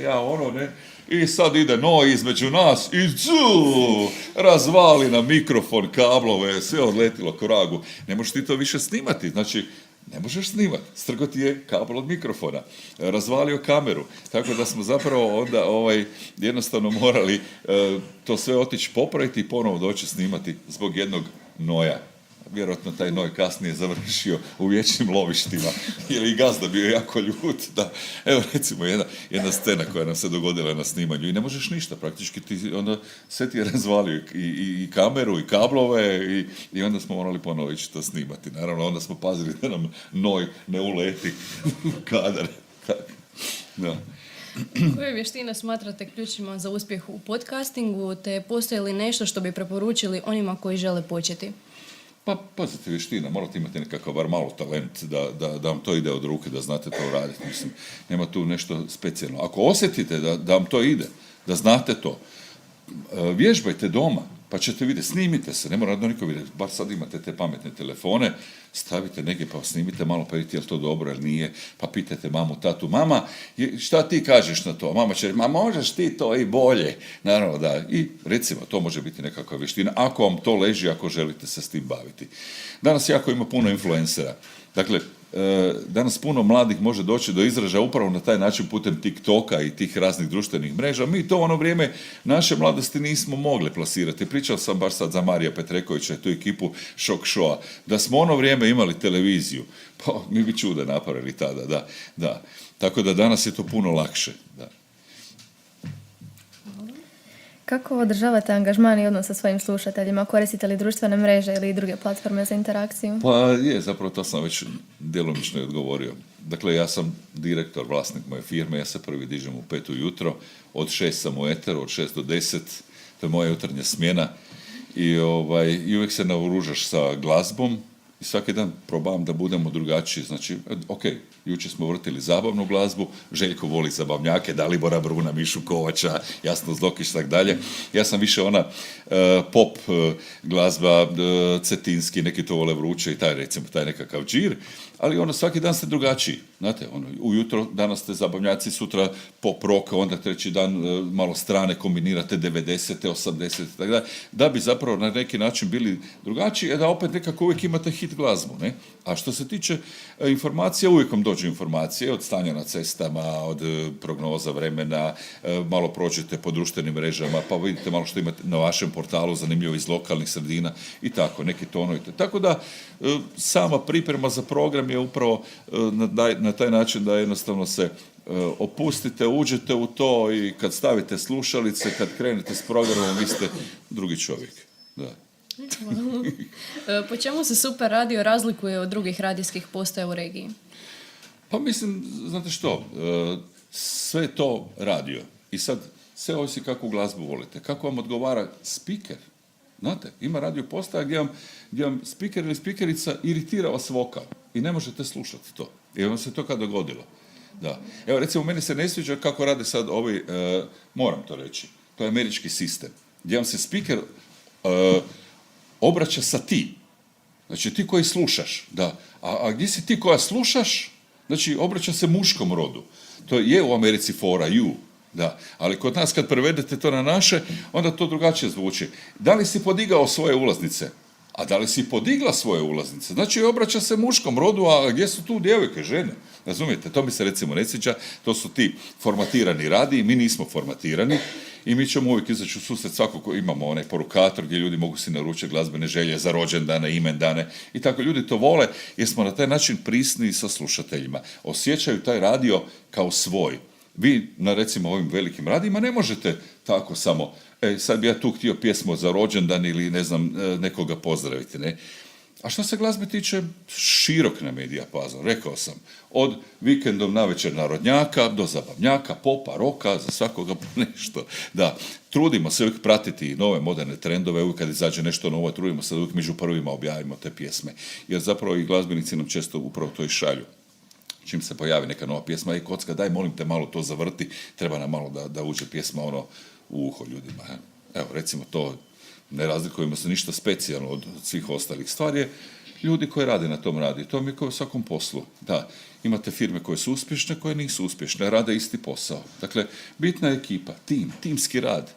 ne, i sad ide noj između nas i razvali na mikrofon, kablove, sve odletilo ko ragu. Ne možeš ti to više snimati, znači, ne možeš snimati, strgo ti je kabel od mikrofona, razvalio kameru, tako da smo zapravo onda jednostavno morali to sve otići popraviti i ponovo doći snimati zbog jednog noja. Vjerojatno taj noj kasnije završio u vječnim lovištima, jer i gazda bio jako ljut. Da. Evo recimo jedna scena koja nam se dogodila na snimanju i ne možeš ništa, praktički onda sve ti je razvalio i kameru i kablove i onda smo morali ponovo ići to snimati. Naravno, onda smo pazili da nam noj ne uleti u kadar. Da. Koje vještine smatrate ključima za uspjeh u podcastingu, te postoji li nešto što bi preporučili onima koji žele početi? Pa, pazite, vještina, morate imati nekakav bar malo talent da vam to ide od ruke, da znate to raditi. Mislim, nema tu nešto specijalno. Ako osjetite da vam to ide, da znate to, vježbajte doma, pa ćete vidjeti, snimite se, ne mora da niko vidjeti, bar sad imate te pametne telefone, stavite negdje pa snimite malo, pa vidite je li to dobro ili nije, pa pitajte mamu, tatu, mama, šta ti kažeš na to? Mama će reći, ma možeš ti to i bolje. Naravno da, i recimo, to može biti nekakva vještina, ako vam to leži, ako želite se s tim baviti. Danas jako ima puno influencera. Dakle, danas puno mladih može doći do izražaja upravo na taj način putem TikToka i tih raznih društvenih mreža. Mi to u ono vrijeme naše mladosti nismo mogli plasirati. Pričao sam baš sad za Marija Petrekovića i tu ekipu Šok Showa. Da smo ono vrijeme imali televiziju, pa mi bi čuda napravili tada, da. Tako da danas je to puno lakše, da. Kako održavate angažman i odnos sa svojim slušateljima? Koristite li društvene mreže ili druge platforme za interakciju? Pa je, zapravo to sam već djelomično odgovorio. Dakle, ja sam direktor, vlasnik moje firme, ja se prvi dižem u 5 ujutro, od 6 sam u eteru, od 6 do 10, to je moja jutarnja smjena i uvijek se naoružaš sa glazbom i svaki dan probavam da budemo drugačiji. Znači, jučer smo vrtili zabavnu glazbu, Željko voli zabavnjake, Dalibora Bruna, Mišu Kovača, Jasno Zdokić, tak dalje. Ja sam više ona pop glazba, Cetinski, neki to vole vruće i taj nekakav džir, ali svaki dan ste drugačiji. Znate, ujutro, danas ste zabavnjaci, sutra pop rock, onda treći dan malo strane kombinirate 90. 80. tako da bi zapravo na neki način bili drugačiji, da opet nekako uvijek imate hit glazbu, ne? A što se tiče informacija, uvijek vam dođu informacije od stanja na cestama, od prognoza vremena, malo prođete po društvenim mrežama, pa vidite malo što imate na vašem portalu, zanimljivo iz lokalnih sredina i tako, neki tonovi. Tako da sama priprema za program je upravo na taj način da jednostavno se opustite, uđete u to i kad stavite slušalice, kad krenete s programom, vi ste drugi čovjek. Da. Po čemu se Super radio razlikuje od drugih radijskih postaja u regiji? Pa mislim, znate što, sve je to radio i sad sve ovisi kakvu glazbu volite, kako vam odgovara speaker. Znate, ima radio postaja gdje vam speaker ili speakerica iritira vas vokal i ne možete slušati to. I vam se to kad dogodilo. Da. Evo, recimo, meni se ne sviđa kako rade sad ovi, moram to reći, to je američki sistem, gdje vam se speaker obraća sa ti. Znači, ti koji slušaš, da. A gdje si ti koja slušaš? Znači, obraća se muškom rodu. To je u Americi fora, you. Da, ali kod nas kad prevedete to na naše, onda to drugačije zvuči. Da li si podigao svoje ulaznice? A da li si podigla svoje ulaznice? Znači, obraća se muškom rodu, a gdje su tu djevojke, žene? Razumijete? To mi se recimo ne sviđa, to su ti formatirani radiji, mi nismo formatirani i mi ćemo uvijek izaći u susret svako ko imamo onaj porukator gdje ljudi mogu si naručiti glazbene želje za rođendane, imendane i tako ljudi to vole jer smo na taj način prisni sa slušateljima. Osjećaju taj radio kao svoj. Vi na recimo ovim velikim radijima ne možete tako samo, sad bi ja tu htio pjesmu za rođendan ili ne znam, nekoga pozdraviti, ne? A što se glazbe tiče, širok nam je dijapazon, rekao sam, od vikendom navečer narodnjaka do zabavnjaka, popa, roka, za svakoga nešto. Da, trudimo se uvijek pratiti nove moderne trendove, uvijek kad izađe nešto novo, trudimo se da uvijek među prvima objavimo te pjesme, jer zapravo i glazbenici nam često upravo to i šalju. Čim se pojavi neka nova pjesma, kocka, daj molim te malo to zavrti, treba nam malo da uđe pjesma u uho ljudima. Evo, recimo to, ne razlikujemo se ništa specijalno od svih ostalih stvari, ljudi koji rade na tom radiju. To mi je kao u svakom poslu. Da, imate firme koje su uspješne, koje nisu uspješne, rade isti posao. Dakle, bitna je ekipa, timski rad.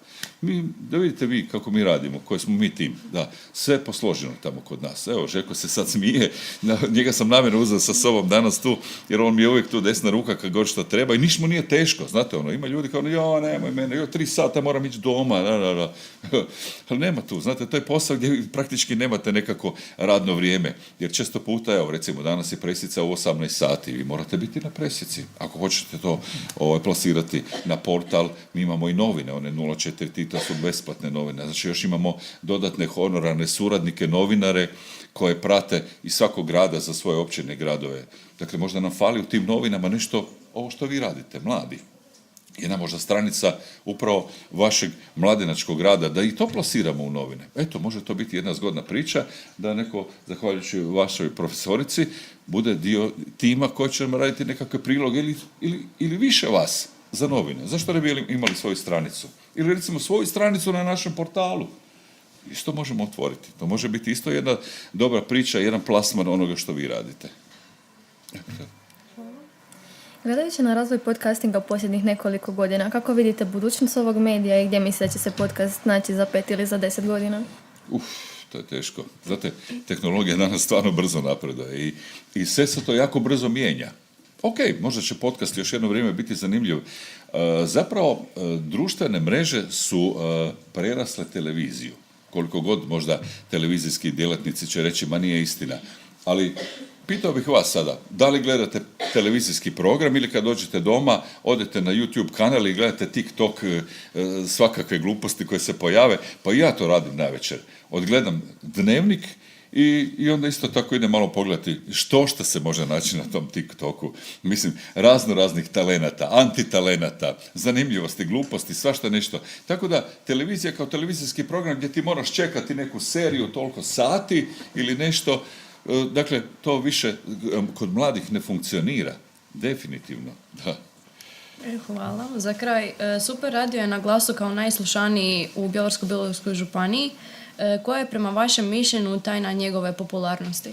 Da vidite vi kako mi radimo, koji smo mi tim. Da, sve posloženo tamo kod nas. Evo, Željko se sad smije, njega sam namjerno uzeo sa sobom danas tu, jer on mi je uvijek tu desna ruka kad god što treba i niš mu nije teško, znate ima ljudi kao, nemoj mene, 3 sata moram ići doma, ali nema tu, znate, to je posao gdje praktički nemate nekako radno vrijeme, jer često puta, evo, recimo, danas je presica u 18 sati, vi morate biti na presici, ako hoćete to plasirati na portal, mi imamo i novine, one 04 to su besplatne novine, znači još imamo dodatne honorarne suradnike, novinare koje prate iz svakog grada za svoje općine i gradove. Dakle, možda nam fali u tim novinama nešto, ovo što vi radite, mladi. Jedna možda stranica upravo vašeg mladenačkog rada, da i to plasiramo u novine. Eto, može to biti jedna zgodna priča, da neko, zahvaljujući vašoj profesorici, bude dio tima koji će nam raditi nekakve priloge ili više vas za novine. Zašto ne bi imali svoju stranicu? Ili recimo svoju stranicu na našem portalu. Isto možemo otvoriti. To može biti isto jedna dobra priča, jedan plasman onoga što vi radite. Gledajući na razvoj podcastinga posljednjih nekoliko godina, kako vidite budućnost ovog medija i gdje mislite da će se podcast naći za 5 ili za 10 godina? To je teško. Znate, tehnologija danas stvarno brzo napreduje i sve se to jako brzo mijenja. Ok, možda će podcast još jedno vrijeme biti zanimljiv. Zapravo, društvene mreže su prerasle televiziju. Koliko god možda televizijski djelatnici će reći, ma nije istina. Ali pitao bih vas sada, da li gledate televizijski program ili kad dođete doma, odete na YouTube kanal i gledate TikTok, svakakve gluposti koje se pojave, pa i ja to radim navečer. Odgledam Dnevnik i onda isto tako idem malo pogledati što se može naći na tom TikToku. Mislim, raznih talenata, antitalenata, zanimljivosti, gluposti, svašta nešto. Tako da, televizija kao televizijski program gdje ti moraš čekati neku seriju toliko sati ili nešto, dakle, to više kod mladih ne funkcionira. Definitivno, da. Hvala. Za kraj, Super radio je na glasu kao najslušaniji u Bjelovarsko-bilogorskoj županiji. Koja je prema vašem mišljenju tajna njegove popularnosti?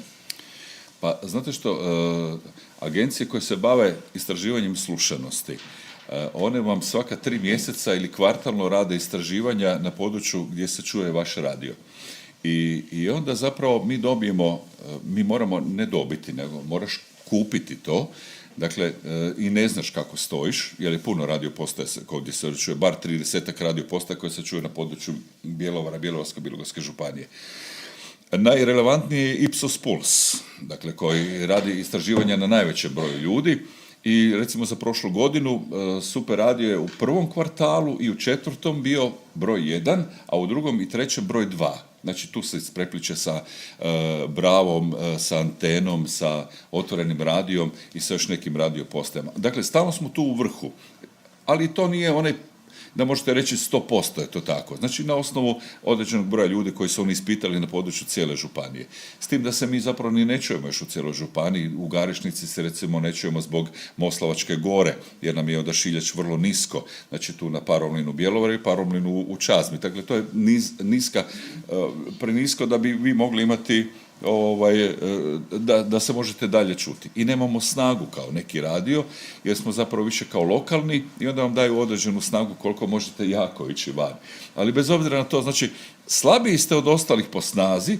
Pa, znate što, agencije koje se bave istraživanjem slušanosti, one vam svaka 3 mjeseca ili kvartalno rade istraživanja na području gdje se čuje vaš radio. I onda zapravo mi moramo ne dobiti, nego moraš kupiti to. Dakle, i ne znaš kako stojiš, jer je puno radio postaje gdje se čuje, bar 30 radio postaje koje se čuje na području Bjelovara, Bjelovarsko-bilogorske županije. Najrelevantniji je Ipsos Puls, dakle, koji radi istraživanja na najvećem broju ljudi i recimo za prošlu godinu Super radio je u prvom kvartalu i u 4. bio broj 1, a u 2. i 3. broj 2. Znači tu se isprepliče sa Bravom, sa Antenom, sa Otvorenim radijom i sa još nekim radio postajama. Dakle, stalno smo tu u vrhu, ali to nije onaj, da možete reći 100% je to tako. Znači na osnovu određenog broja ljudi koji su oni ispitali na području cijele županije. S tim da se mi zapravo ni ne čujemo još u cijeloj županiji. U Garešnici se recimo ne čujemo zbog Moslavačke gore, jer nam je odašiljač vrlo nisko. Znači tu na Paromlinu Bjelovaru i Paromlinu u Čazmi. Dakle, to je prenisko da bi vi mogli imati da se možete dalje čuti. I nemamo snagu kao neki radio, jer smo zapravo više kao lokalni i onda vam daju određenu snagu koliko možete jako ići van. Ali bez obzira na to, znači, slabiji ste od ostalih po snazi,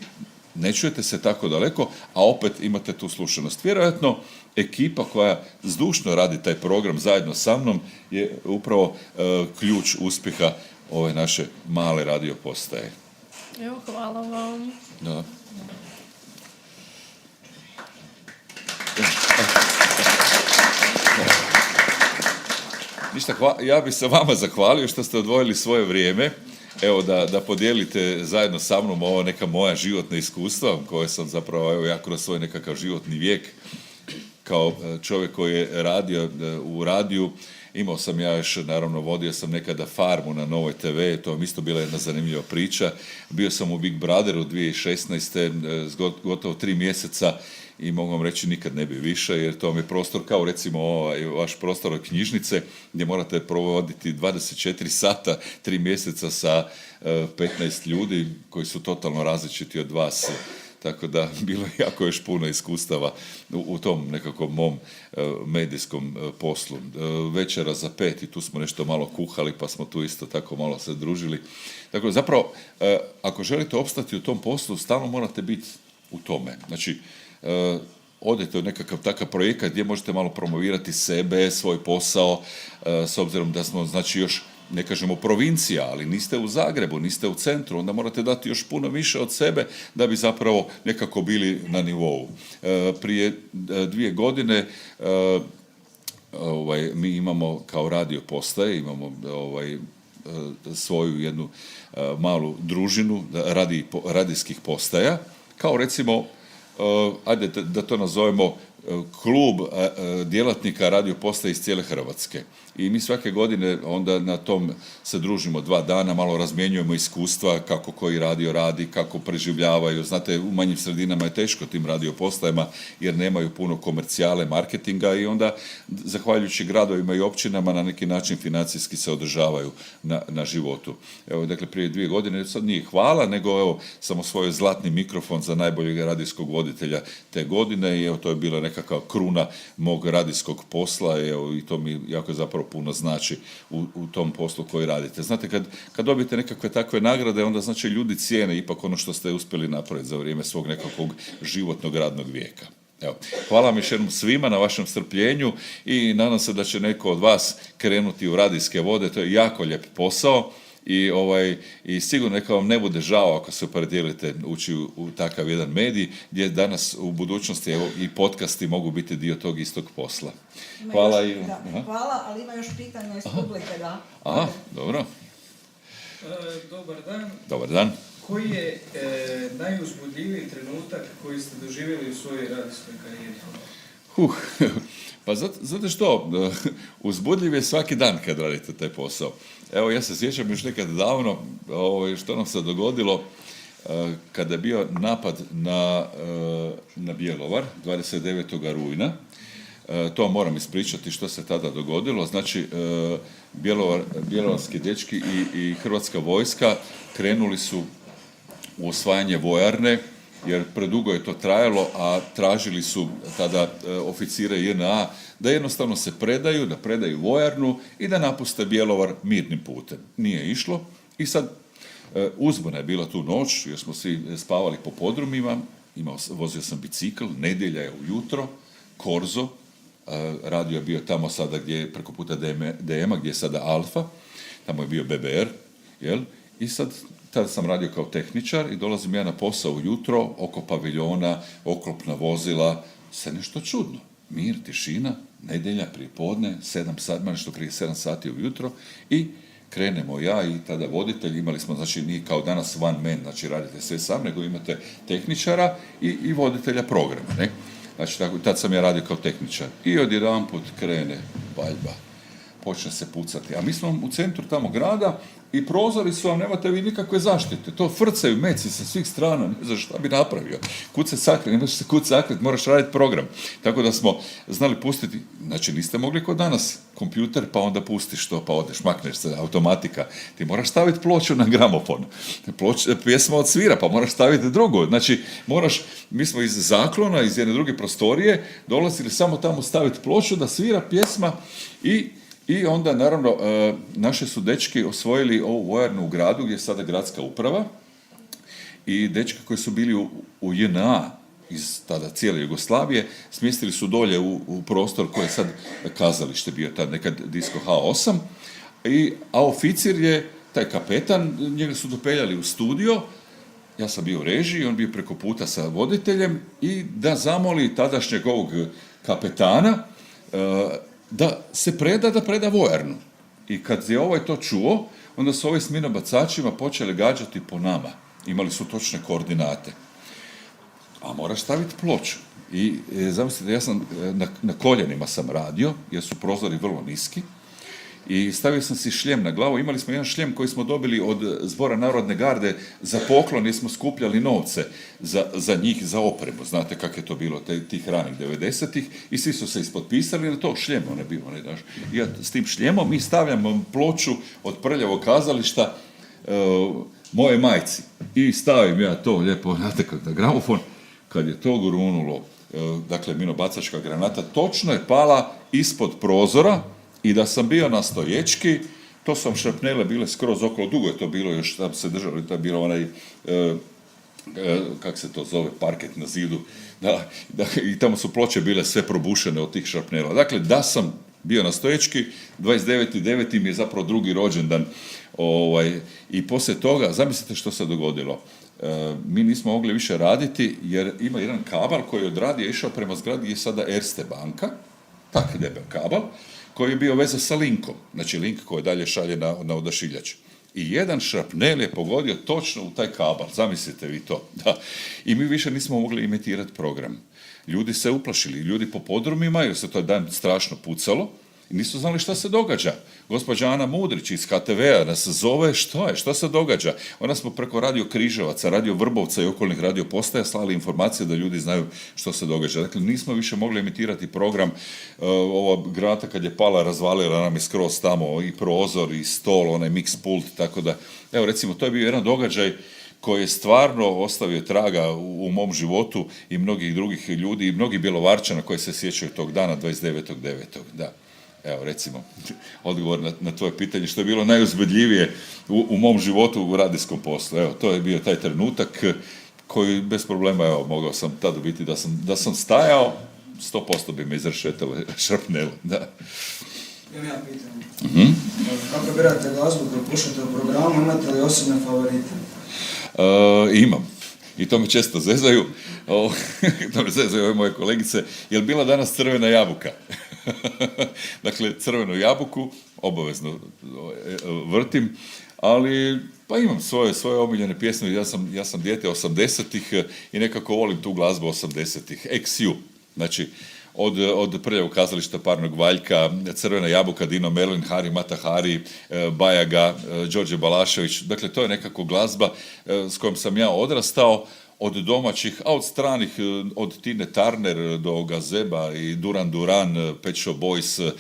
ne čujete se tako daleko, a opet imate tu slušanost. Vjerojatno ekipa koja zdušno radi taj program zajedno sa mnom je upravo ključ uspjeha ove naše male radio postaje. Evo, hvala vam. Da. Ništa, ja bih se vama zahvalio što ste odvojili svoje vrijeme, evo da podijelite zajedno sa mnom ovo neka moja životna iskustva koje sam zapravo, evo ja kroz svoj nekakav životni vijek kao čovjek koji je radio u radiju. Imao sam ja još, naravno, vodio sam nekada Farmu na Novoj TV, to vam isto bila jedna zanimljiva priča. Bio sam u Big Brotheru 2016. Gotovo 3 mjeseca i mogu vam reći nikad ne bi više, jer to vam je prostor kao recimo vaš prostor od knjižnice gdje morate provoditi 24 sata, 3 mjeseca sa 15 ljudi koji su totalno različiti od vas. Tako da bilo je jako još puno iskustava u tom nekakvom mom medijskom poslu. Večera za 5 i tu smo nešto malo kuhali, pa smo tu isto tako malo se družili. Tako da zapravo, ako želite opstati u tom poslu, stalno morate biti u tome. Znači, odete u nekakav takav projekat gdje možete malo promovirati sebe, svoj posao, s obzirom da smo, znači, još ne kažemo provincija, ali niste u Zagrebu, niste u centru, onda morate dati još puno više od sebe da bi zapravo nekako bili na nivou. Prije 2 godine mi imamo kao radio postaje, imamo svoju jednu malu družinu radijskih postaja, kao recimo, ajde da to nazovemo klub djelatnika radio postaje iz cijele Hrvatske. I mi svake godine onda na tom se družimo 2 dana, malo razmjenjujemo iskustva kako koji radio radi, kako preživljavaju. Znate, u manjim sredinama je teško tim radio postajama jer nemaju puno komercijale, marketinga i onda, zahvaljujući gradovima i općinama, na neki način financijski se održavaju na životu. Evo, dakle, prije 2 godine, sad nije hvala, nego evo, sam osvojio zlatni mikrofon za najboljeg radijskog voditelja te godine i evo, to je bila nekakva kruna mog radijskog posla i to mi jako zapravo puno znači u tom poslu koji radite. Znate, kad dobijete nekakve takve nagrade, onda znači ljudi cijene ipak ono što ste uspjeli napraviti za vrijeme svog nekakvog životnog radnog vijeka. Evo, hvala vam još jednom svima na vašem strpljenju i nadam se da će neko od vas krenuti u radijske vode. To je jako lijep posao. I sigurno neka vam ne bude žao ako se opredijelite ući u takav jedan medij gdje danas u budućnosti i podcasti mogu biti dio tog istog posla. Hvala. Hvala, ali ima još pitanja iz publike, da. Aha, dobro. Dobar dan. Dobar dan. Koji je najuzbudljiviji trenutak koji ste doživjeli u svojoj radijskoj karijeri? Pa zato što, uzbudljiv je svaki dan kad radite taj posao. Evo, ja se sjećam još nekad davno što nam se dogodilo kada je bio napad na Bjelovar 29. rujna. To moram ispričati što se tada dogodilo. Znači, bjelovarski dečki i Hrvatska vojska krenuli su u osvajanje vojarne, jer predugo je to trajalo, a tražili su tada oficire JNA da jednostavno se predaju, da predaju vojarnu i da napuste Bjelovar mirnim putem. Nije išlo i sad uzbuna je bila tu noć, jer smo svi spavali po podrumima, vozio sam bicikl, nedjelja je ujutro, Korzo, radio je bio tamo sada gdje je preko puta DM-a, gdje je sada Alfa, tamo je bio BBR, jel? I sad tada sam radio kao tehničar i dolazim ja na posao ujutro, oko paviljona, oklopna vozila, sve nešto čudno. Mir, tišina, nedjelja, prije podne, 7 sati, nešto prije 7 sati ujutro i krenemo ja i tada voditelj, imali smo, znači nije kao danas one man, znači radite sve sam, nego imate tehničara i voditelja programa, ne? Znači, tad sam ja radio kao tehničar. I odjedanput krene paljba. Počne se pucati. A mi smo u centru tamo grada i prozori su vam, nemate vi nikakve zaštite. To frcaju meci sa svih strana, ne znaš šta bi napravio. Kud se sakrit, ne možeš se kud sakrit, moraš raditi program. Tako da smo znali pustiti, znači niste mogli kod danas kompjuter pa onda pustiš to, pa odeš, makneš se, automatika. Ti moraš staviti ploču na gramofon. Pjesma odsvira, pa moraš staviti drugu. Znači, mi smo iz zaklona, iz jedne druge prostorije, dolazili samo tamo staviti ploču da svira pjesma i onda, naravno, naši su dečki osvojili ovu vojarnu u gradu, gdje je sada gradska uprava, i dečki koji su bili u JNA iz tada cijele Jugoslavije, smjestili su dolje u prostor koji je sad kazalište bio, tad nekad Disco H8, a oficir je, taj kapetan, njega su dopeljali u studio, ja sam bio u režiji, on bio preko puta sa voditeljem i da zamoli tadašnjeg ovog kapetana da se preda vojarnu. I kad je ovaj to čuo, onda su ovi s minobacačima počeli gađati po nama. Imali su točne koordinate. A moraš staviti ploču. I zamislite, ja sam na koljenima sam radio, jer su prozori vrlo niski. I stavio sam si šljem na glavu. Imali smo jedan šljem koji smo dobili od Zbora Narodne garde za poklon, jer smo skupljali novce za njih, za opremu. Znate kako je to bilo tih ranih 90-ih. I svi su se ispotpisali na to šljem, on je bio. I ja s tim šljemom i stavljam ploču od prljavog kazališta moje majci. I stavim ja to lijepo, znate kako na gramofon, kad je to grunulo, dakle minobacačka granata, točno je pala ispod prozora. I da sam bio na stoječki, to sam šrapnele bile skroz okolo, dugo je to bilo, još tam se držalo, to je bilo onaj, kak se to zove, parket na zidu, i tamo su ploče bile sve probušene od tih šrapnela. Dakle, da sam bio na stoječki, 29.9. mi je zapravo drugi rođendan, i poslije toga, zamislite što se dogodilo. Mi nismo mogli više raditi, jer ima jedan kabel koji je od radija išao prema zgradi gdje je sada Erste banka, tak debel kabel, koji je bio veza sa linkom, znači link koji dalje šalje na odašiljač. I jedan šrapnel je pogodio točno u taj kabel, zamislite vi to. Da. I mi više nismo mogli imitirati program. Ljudi se uplašili, ljudi po podrumima, jer se to dan strašno pucalo, i nisu znali šta se događa. Gospođa Ana Mudrić iz HTV-a nas zove, šta se događa? Onda smo preko Radio Križevaca, Radio Vrbovca i okolnih radio postaja slali informacije da ljudi znaju što se događa. Dakle, nismo više mogli emitirati program. Ova granata kad je pala, razvalila nam je skroz tamo i prozor i stol, onaj mix pult, tako da, evo recimo, to je bio jedan događaj koji je stvarno ostavio traga u mom životu i mnogih drugih ljudi i mnogih Bjelovarčana koji se sjećaju tog dana 29.9. Da. Evo, recimo, odgovor na tvoje pitanje, što je bilo najuzbudljivije u mom životu u radijskom poslu. Evo, to je bio taj trenutak koji bez problema, evo, mogao sam tada biti da sam stajao, 100% bi me izrešetalo šrapnelo, da. Imam ja pitanje. Kako birate glazbu koju pušate u programu, imate li osobne favorite? Imam. I to me često zezaju. To me zezaju ove moje kolegice. Je li bila danas Crvena jabuka? Dakle, Crvenu jabuku obavezno vrtim, ali pa imam svoje omiljene pjesme. Ja sam dijete 80-ih i nekako volim tu glazbu 80-ih. XU. Znači, od Prljavog kazališta Parnog Valjka, Crvena jabuka, Dino Merlin, Hari Matahari, Bajaga, Đorđe Balašević. Dakle, to je nekako glazba s kojom sam ja odrastao, od domaćih, a od stranih, od Tine Turner do Gazeba i Duran Duran, Pet Shop Boys,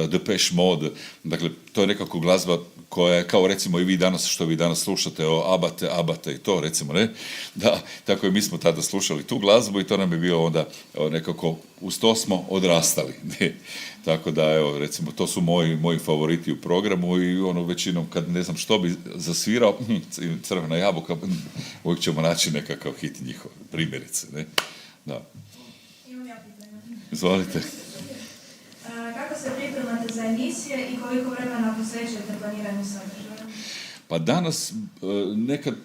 Depeche Mode. Dakle, to je nekako glazba koja je, kao recimo i vi danas, što vi danas slušate o Abate i to, recimo, ne? Da, tako i mi smo tada slušali tu glazbu i to nam je bio onda nekako, uz to smo odrastali. Ne? Tako da, evo, recimo, to su moji favoriti u programu i većinom, kad ne znam što bi zasvirao, Crvena jabuka, uvijek ćemo naći nekakav hit njihov, primjerice, ne? Da. Imam ja pitanje. Izvolite. Kako se pripremate za emisije i koliko vremena posvećujete planiranju sadržaja? Pa danas,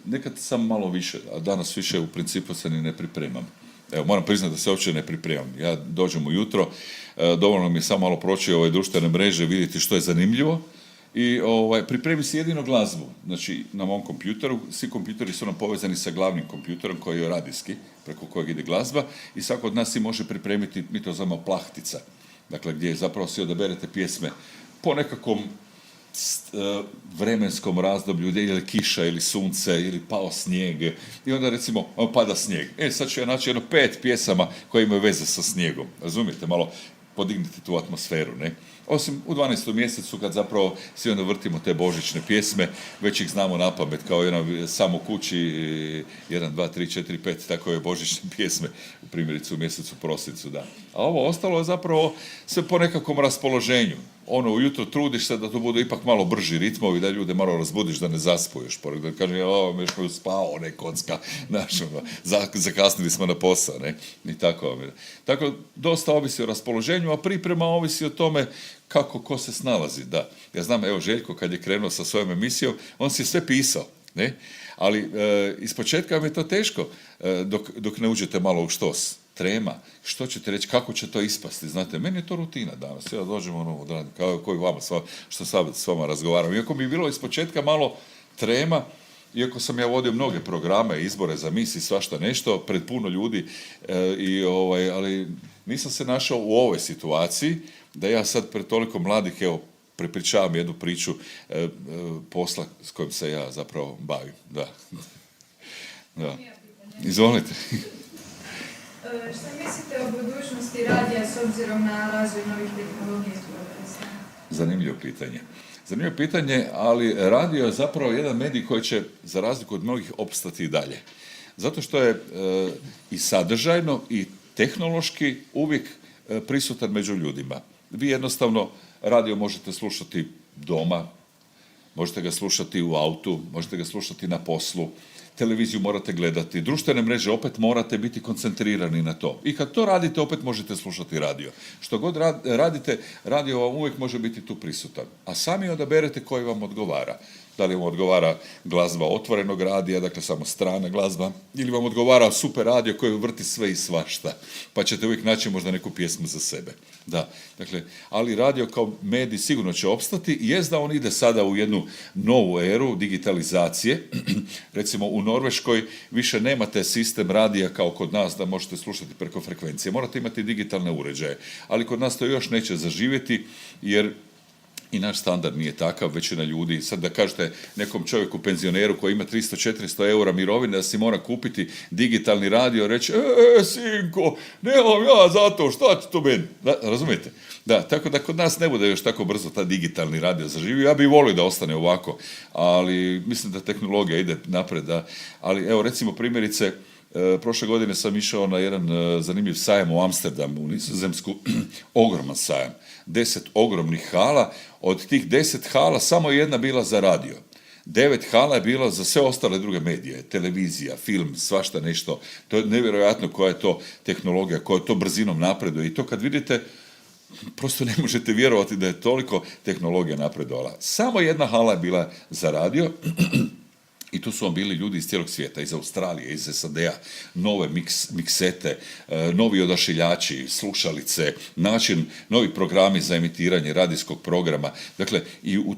nekad sam malo više, a danas više u principu se ni ne pripremam. Evo, moram priznati da se uopće ne pripremam. Ja dođem ujutro, dovoljno mi je samo malo proći ove društvene mreže, vidjeti što je zanimljivo i pripremi si jedino glazbu. Znači, na mom kompjuteru, svi kompjuteri su nam povezani sa glavnim kompjuterom koji je radijski, preko kojeg ide glazba i svako od nas si može pripremiti, mi to zovemo plahtica. Dakle, gdje zapravo si odaberete pjesme po nekakvom vremenskom razdoblju, ili kiša, ili sunce, ili pao snijeg. I onda recimo, pada snijeg. Sad ću ja naći 5 pjesama koje imaju veze sa snijegom. Razumijete? Malo podignite tu atmosferu, ne? Osim u 12. mjesecu kad zapravo svi onda vrtimo te božićne pjesme, već ih znamo napamet, kao Samo kući, 1, 2, 3, 4, 5, tako je božićne pjesme, u primjericu u mjesecu prosincu, da. A ovo ostalo je zapravo sve po nekakvom raspoloženju. ono, ujutro trudiš se da to budu ipak malo brži ritmovi, da ljude malo razbudiš, da ne zaspuješ. Da kažem, mi smo spao, ne kocka, znaš, ono, zakasnili smo na posao, ne, i tako. Tako, dosta ovisi o raspoloženju, a priprema ovisi o tome kako ko se snalazi, da. Ja znam, evo, Željko, kad je krenuo sa svojom emisijom, on si je sve pisao, ne, ali ispočetka vam je to teško dok ne uđete malo u štos. Trema, što ćete reći, kako će to ispasti, znate, meni je to rutina danas, ja dođem odradim, kao koji vama, što sad s vama razgovaram, iako mi je bilo ispočetka malo trema, iako sam ja vodio mnoge programe, izbore za mis i svašta nešto, pred puno ljudi, ali nisam se našao u ovoj situaciji, da ja sad pred toliko mladih, evo, prepričavam jednu priču posla s kojim se ja zapravo bavim, da. Izvolite. Šta mislite o budućnosti radija s obzirom na razvoj novih tehnologija i progresa? Zanimljivo pitanje, ali radio je zapravo jedan medij koji će, za razliku od mnogih, opstati i dalje. Zato što je i sadržajno i tehnološki uvijek prisutan među ljudima. Vi jednostavno radio možete slušati doma, možete ga slušati u autu, možete ga slušati na poslu, televiziju morate gledati, društvene mreže opet morate biti koncentrirani na to. I kad to radite, opet možete slušati radio. Što god radite, radio vam uvijek može biti tu prisutan. A sami odaberete koji vam odgovara. Da li vam odgovara glazba otvorenog radija, dakle samo strana glazba, ili vam odgovara super radio koji vrti sve i svašta, pa ćete uvijek naći možda neku pjesmu za sebe. Da, dakle, ali radio kao medij sigurno će opstati, jest da on ide sada u jednu novu eru digitalizacije. Recimo u Norveškoj više nemate sistem radija kao kod nas da možete slušati preko frekvencije, morate imati digitalne uređaje, ali kod nas to još neće zaživjeti jer i naš standard nije takav, većina ljudi, sad da kažete nekom čovjeku, penzioneru koji ima 300-400 eura mirovine, da si mora kupiti digitalni radio, reći, sinko, nemam ja zato, šta će to meni? Razumijete? Da, tako da kod nas ne bude još tako brzo ta digitalni radio zaživio. Ja bih volio da ostane ovako, ali mislim da tehnologija ide napred, da. Ali evo, recimo primjerice, prošle godine sam išao na jedan zanimljiv sajam u Amsterdamu, u Nizozemsku, ogroman sajam. 10 ogromnih hala, od tih 10 hala samo jedna bila za radio. 9 hala je bilo za sve ostale druge medije, televizija, film, svašta nešto. To je nevjerojatno koja je to tehnologija, koja to brzinom napreduje. I to kad vidite, prosto ne možete vjerovati da je toliko tehnologija napredovala. Samo jedna hala je bila za radio. I tu su vam bili ljudi iz cijelog svijeta, iz Australije, iz SAD-a, nove miksete, novi odašiljači, slušalice, novi programi za emitiranje radijskog programa. Dakle, i u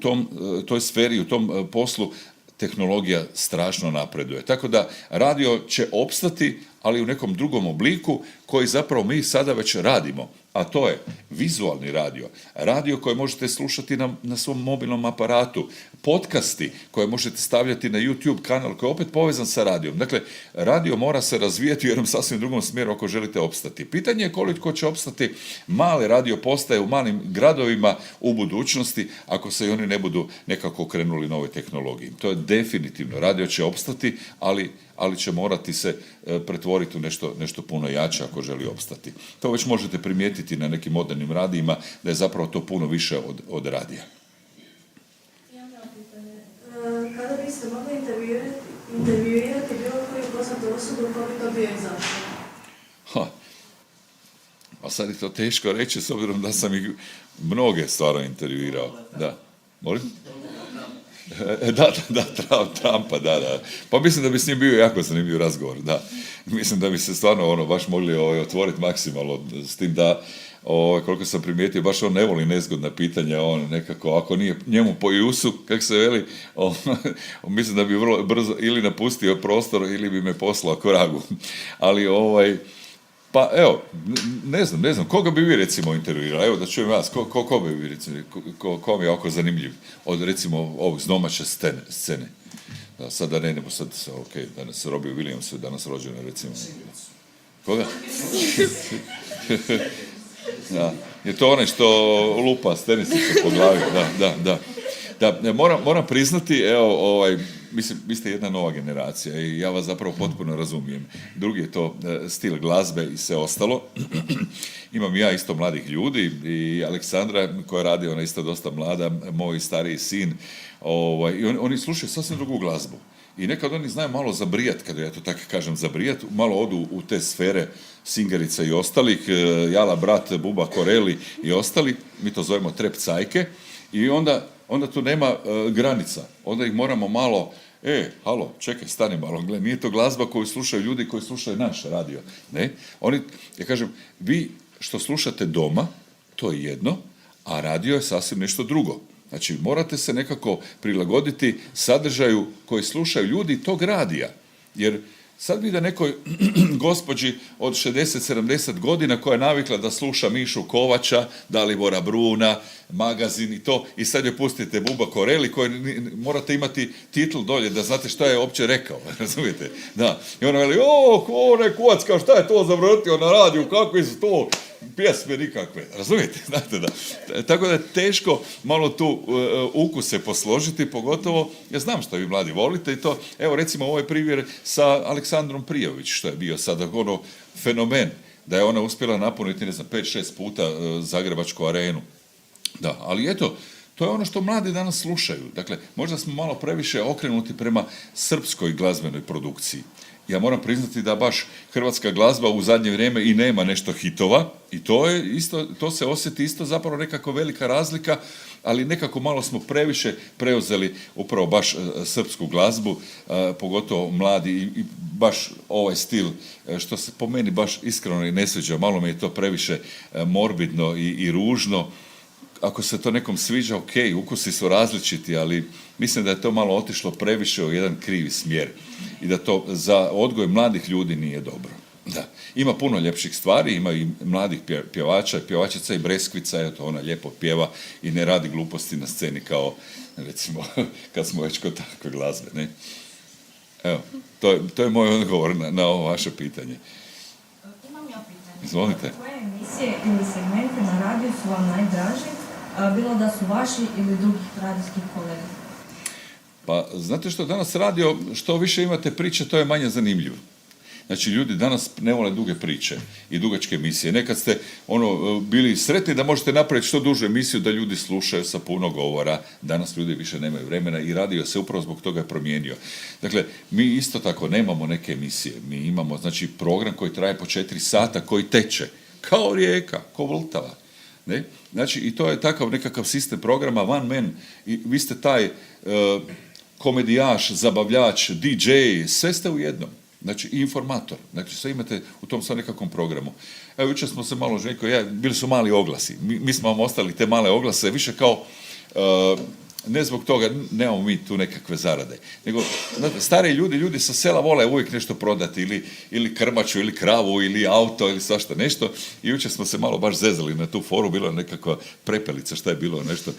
toj sferi, u tom poslu tehnologija strašno napreduje. Tako da radio će opstati, ali u nekom drugom obliku koji zapravo mi sada već radimo. A to je vizualni radio, radio koje možete slušati na svom mobilnom aparatu, podcasti koje možete stavljati na YouTube kanal koji je opet povezan sa radijom. Dakle, radio mora se razvijati u jednom sasvim drugom smjeru ako želite opstati. Pitanje je koliko će opstati male radio postaje u malim gradovima u budućnosti ako se i oni ne budu nekako okrenuli novoj tehnologiji. To je definitivno. Radio će opstati, ali će morati se pretvoriti u nešto puno jače ako želi opstati. To već možete primijetiti na nekim modernim radijima da je zapravo to puno više od radija. Kada biste mogli intervjuirati bilo koju poznatu osobu, ko bi to bio i zašto? A sad je to teško reći s obzirom da sam ih mnoge stvarno intervjuirao. Da. Molim? Trumpa, da. Pa mislim da bi s njim bio jako zanimljiv razgovor, da. Mislim da bi se stvarno baš mogli otvoriti maksimalno s tim da, koliko sam primijetio, baš on ne voli nezgodna pitanja, on nekako, ako nije njemu po jusu, kako se veli, mislim da bi vrlo brzo ili napustio prostor ili bi me poslao koragu. Ali pa evo, ne znam, koga bi vi recimo intervjuirali? Evo da čujem vas, ko bi vi recimo, ko mi je oko zanimljiv od recimo ovog z domaće scene? Da, sad da ne idemo, danas Robbie Williams je danas rođen, recimo. Koga? Da, je to onaj što lupa s tenisice po glavi, da. Da, moram priznati, evo, mislim, vi ste jedna nova generacija i ja vas zapravo potpuno razumijem. Drugi je to stil glazbe i sve ostalo. Imam ja isto mladih ljudi i Aleksandra koja radi, ona isto dosta mlada, moj stariji sin, i oni slušaju sasvim drugu glazbu. I nekad oni znaju malo zabrijat, kada ja to tako kažem zabrijat, malo odu u te sfere Singerica i ostalih, Jala brat, Buba Koreli i ostali, mi to zovemo trep cajke, i onda tu nema granica, onda ih moramo malo, halo, čekaj, stani malo, gle, nije to glazba koju slušaju ljudi koji slušaju naš radio, ne? Oni, ja kažem, vi što slušate doma, to je jedno, a radio je sasvim nešto drugo. Znači, morate se nekako prilagoditi sadržaju koji slušaju ljudi tog radija. Jer sad vidi da nekoj gospođi od 60-70 godina koja je navikla da sluša Mišu Kovača, Dalibora Bruna, Magazin i to, i sad je pustite Buba Koreli koji morate imati titl dolje da znate šta je uopće rekao, razumijete? Da. I ona veli, onaj Kocka, šta je to zavrtio na radiju, kakvi su to pjesme nikakve, razumijete? Znate da. Tako da je teško malo tu ukuse posložiti, pogotovo, ja znam što vi mladi volite i to, evo recimo ovaj primjer sa Aleksandrom Prijović, što je bio sada fenomen, da je ona uspjela napuniti, 5-6 puta Zagrebačku arenu. Da, ali eto, to je ono što mladi danas slušaju. Dakle, možda smo malo previše okrenuti prema srpskoj glazbenoj produkciji. Ja moram priznati da baš hrvatska glazba u zadnje vrijeme i nema nešto hitova i to se osjeti isto zapravo nekako velika razlika, ali nekako malo smo previše preuzeli upravo baš srpsku glazbu, pogotovo mladi i baš ovaj stil, što se po meni baš iskreno i ne sviđa, malo mi je to previše morbidno i ružno. Ako se to nekom sviđa, ok, ukusi su različiti, ali mislim da je to malo otišlo previše u jedan krivi smjer i da to za odgoj mladih ljudi nije dobro. Da. Ima puno ljepših stvari, ima i mladih pjevača, pjevačica i Breskvica, eto, ona lijepo pjeva i ne radi gluposti na sceni kao, recimo, kad smo već kod takve glazbe, ne? Evo, to je moj odgovor na ovo vaše pitanje. Imam ja pitanje. Izvolite. Koje emisije ili segmente na radiju su vam najdraži, bilo da su vaši ili drugih radijskih kolega? Pa, znate što, danas radio, što više imate priče, to je manje zanimljivo. Znači, ljudi danas ne vole duge priče i dugačke emisije. Nekad ste bili sretni da možete napraviti što dužu emisiju da ljudi slušaju sa puno govora. Danas ljudi više nemaju vremena i radio se upravo zbog toga je promijenio. Dakle, mi isto tako nemamo neke emisije. Mi imamo, znači, program koji traje po 4 sata, koji teče kao rijeka, kao Vltava. Ne? Znači, i to je takav nekakav sistem programa, one man, i vi ste taj komedijaš, zabavljač, DJ, sve ste u jednom. Znači, i informator. Znači, sve imate u tom sad nekakvom programu. Evo, jučer smo se malo, Željko, bili su mali oglasi. Mi smo vam ostali te male oglase, više kao, ne zbog toga, nemamo mi tu nekakve zarade. Nego, stari ljudi sa sela vole uvijek nešto prodati, ili krmaču, ili kravu, ili auto, ili svašta nešto. I jučer smo se malo baš zezali na tu foru, bila nekakva prepelica, šta je bilo, nešto...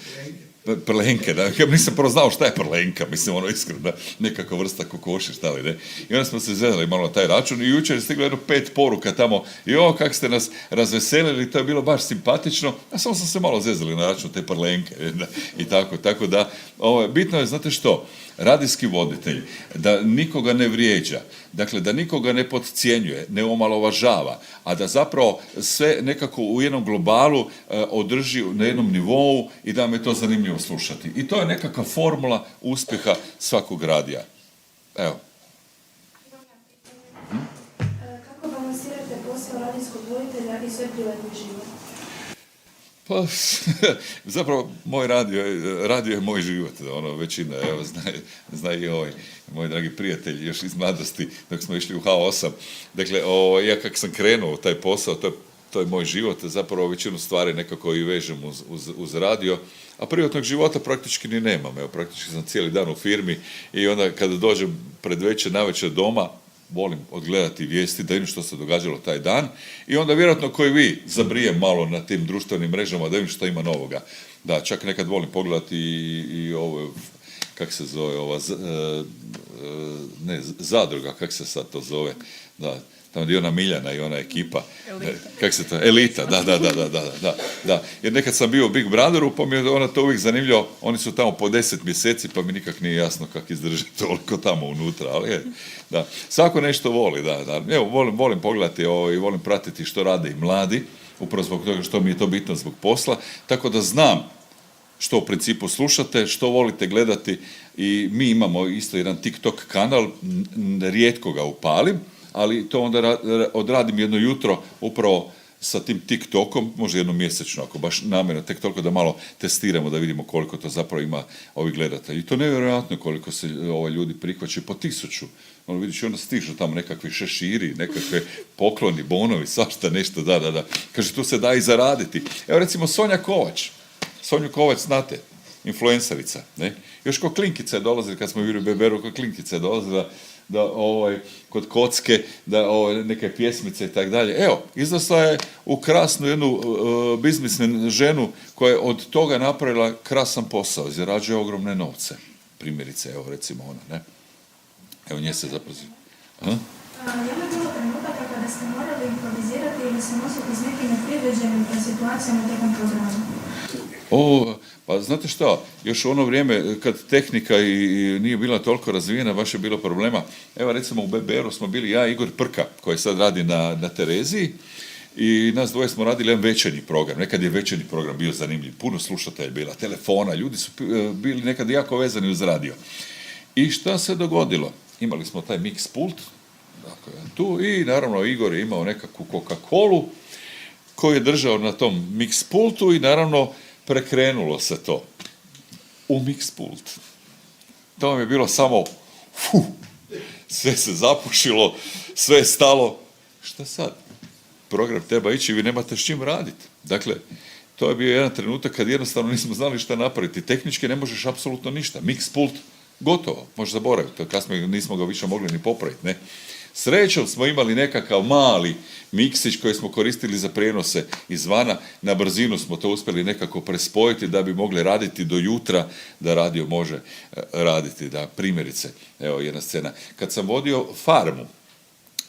Prlenke, da, ja nisam prvo znao šta je prlenka, mislim, iskreno, nekakva vrsta kokoši, šta li, ne. I onda smo se zezali malo na taj račun i jučer je stiglo 5 poruka tamo, kak ste nas razveselili, to je bilo baš simpatično, a samo sam se malo zezali na račun te prlenke, i tako da, bitno je, znate što, radijski voditelj, da nikoga ne vrijeđa, dakle, da nikoga ne podcjenjuje, ne omalovažava, a da zapravo sve nekako u jednom globalu održi na jednom nivou i da vam je to zanimljivo slušati. I to je nekakva formula uspjeha svakog radija. Evo. Kako balansirate posao radijskog voditelja i sve privatni život? Pa, zapravo, moj radio je moj život, većina, evo, zna i moj dragi prijatelj, još iz mladosti, dok smo išli u H8. Dakle, ja kak sam krenuo u taj posao, to je moj život, zapravo većinu stvari nekako i vežem uz radio, a privatnog života praktički ni nemam, evo, praktički sam cijeli dan u firmi i onda kada dođem predvečer, navečer doma, volim odgledati vijesti, da vidim što se događalo taj dan i onda vjerojatno koji vi zabrijem malo na tim društvenim mrežama da vidim što ima novoga. Da, čak nekad volim pogledati i ovo, kak se zove, zadruga, kak se sad to zove, da, tamo gdje je ona Miljana i ona ekipa. Kak se to? Elita, da. Jer nekad sam bio u Big Brotheru, pa mi je ona to uvijek zanimljivo, oni su tamo po 10 mjeseci, pa mi nikak nije jasno kako izdrži toliko tamo unutra, ali je, da. Svako nešto voli, da. Evo, volim pogledati i volim pratiti što rade i mladi, upravo zbog toga što mi je to bitno zbog posla, tako da znam što u principu slušate, što volite gledati i mi imamo isto jedan TikTok kanal, rijetko ga upalim, ali to onda odradim jedno jutro upravo sa tim TikTokom, možda jednom mjesečno, ako baš namjerno, tek toliko da malo testiramo, da vidimo koliko to zapravo ima ovih gledatelja. I to nevjerojatno koliko se ljudi prihvaćaju, po 1000. Ono vidiš, onda stižu tamo nekakvi šeširi, nekakve pokloni, bonovi, svašta nešto, da. Kaže, tu se da i zaraditi. Evo recimo Sonju Kovač znate, influencerica, ne? Još ko klinkica je dolazila, kad smo bili u Beberu, ko klinkica je dolazila, da kod kocke, da neke pjesmice i tak dalje. Evo, izrasla je u krasnu jednu biznisnu ženu koja je od toga napravila krasan posao, zarađuje ogromne novce. Primjerice, evo recimo ona, ne? Evo nje se zapravo... Je li bilo trenutaka kada ste morali improvizirati ili se nositi s nekim nepredviđenim situacijama tijekom programa? Pa znate što, još u ono vrijeme kad tehnika i nije bila toliko razvijena, baš je bilo problema. Evo recimo u BBR-u smo bili ja i Igor Prka, koji sad radi na Tereziji, i nas dvoje smo radili jedan večernji program. Nekad je večernji program bio zanimljiv, puno slušatelja bila, telefona, ljudi su bili nekad jako vezani uz radio. I šta se dogodilo? Imali smo taj mix pult, dakle, tu, i naravno Igor je imao nekakvu Coca-Colu koju je držao na tom mix pultu i naravno prekrenulo se to u mix pult. To vam je bilo samo sve se zapušilo, sve je stalo. Šta sad? Program treba ići, vi nemate s čim raditi. Dakle, to je bio jedan trenutak kad jednostavno nismo znali šta napraviti. Tehnički ne možeš apsolutno ništa. Mix pult, gotovo, možeš zaboraviti. Kasnije nismo ga više mogli ni popraviti, ne? Srećom smo imali nekakav mali miksić koji smo koristili za prijenose izvana. Na brzinu smo to uspjeli nekako prespojiti da bi mogli raditi do jutra, da radio može raditi. Da, primjerice, evo jedna scena. Kad sam vodio farmu,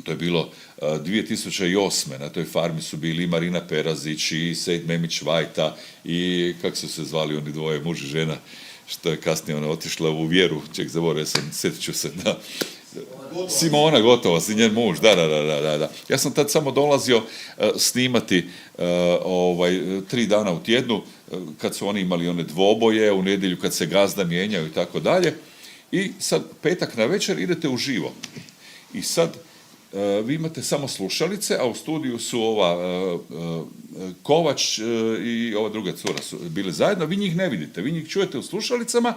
to je bilo 2008. Na toj farmi su bili Marina Perazić i Sejt Memić Vajta i kako su se zvali oni dvoje, muž i žena, što je kasnije ona otišla u vjeru, zaboravio sam, sjetit ću se, da. Simona Gotova, si njen muž, da. Ja sam tad samo dolazio snimati 3 dana u tjednu, kad su oni imali one dvoboje, u nedjelju kad se gazda mijenjaju i tako dalje. I sad petak na večer idete uživo. I sad vi imate samo slušalice, a u studiju su Kovač i ova druga cura su bile zajedno, vi njih ne vidite, vi njih čujete u slušalicama,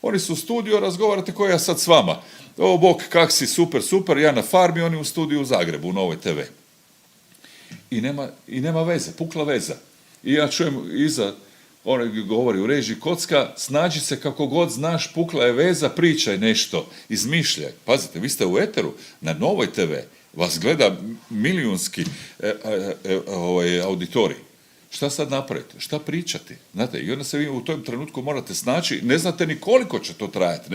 oni su u studiju, razgovarate ko ja sad s vama. O bok, kak si, super, ja na farmi, oni u studiju u Zagrebu, u Novoj TV. I nema veze, pukla veza. I ja čujem iza, onaj govori u režiji, kocka, snađi se kako god znaš, pukla je veza, pričaj nešto, izmišljaj. Pazite, vi ste u eteru, na Novoj TV, vas gleda milijunski auditorij. Šta sad napraviti? Šta pričati? Znate, i onda se vi u tom trenutku morate snaći, ne znate ni koliko će to trajati,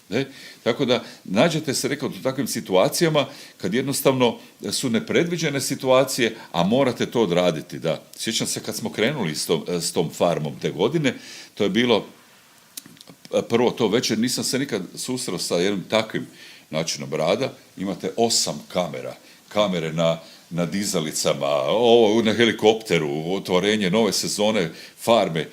ne? Tako da nađete se, rekao, u takvim situacijama kad jednostavno su nepredviđene situacije, a morate to odraditi, da. Sjećam se kad smo krenuli s tom farmom te godine, to je bilo prvo to večer, nisam se nikad susreo sa jednim takvim načinom rada, imate 8 kamere na dizalicama, na helikopteru, otvorenje nove sezone farme.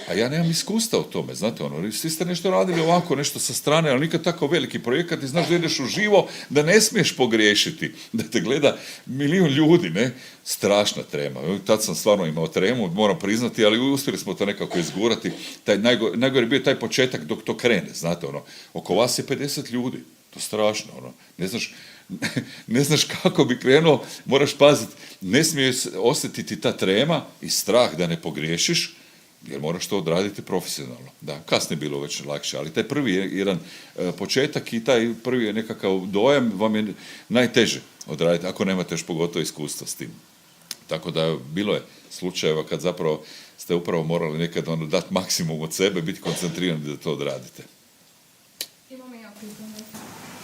A ja nemam iskustva u tome, znate, svi ste nešto radili ovako, nešto sa strane, ali nikad tako veliki projekat i znaš da ideš uživo, da ne smiješ pogriješiti, da te gleda milijun ljudi, ne? Strašna trema. Tad sam stvarno imao tremu, moram priznati, ali uspjeli smo to nekako izgurati. Najgore je bio taj početak dok to krene, znate, oko vas je 50 ljudi, to je strašno, ne znaš kako bi krenuo, moraš paziti, ne smiješ osjetiti ta trema i strah da ne pogriješiš, jer moraš to odraditi profesionalno. Da, kasnije je bilo već lakše, ali taj prvi je jedan početak i taj prvi je nekakav dojam vam je najteže odraditi, ako nemate još pogotovo iskustva s tim. Tako da bilo je slučajeva kad zapravo ste upravo morali nekad dati maksimum od sebe, biti koncentrirani da to odradite. Imamo ja pitanje.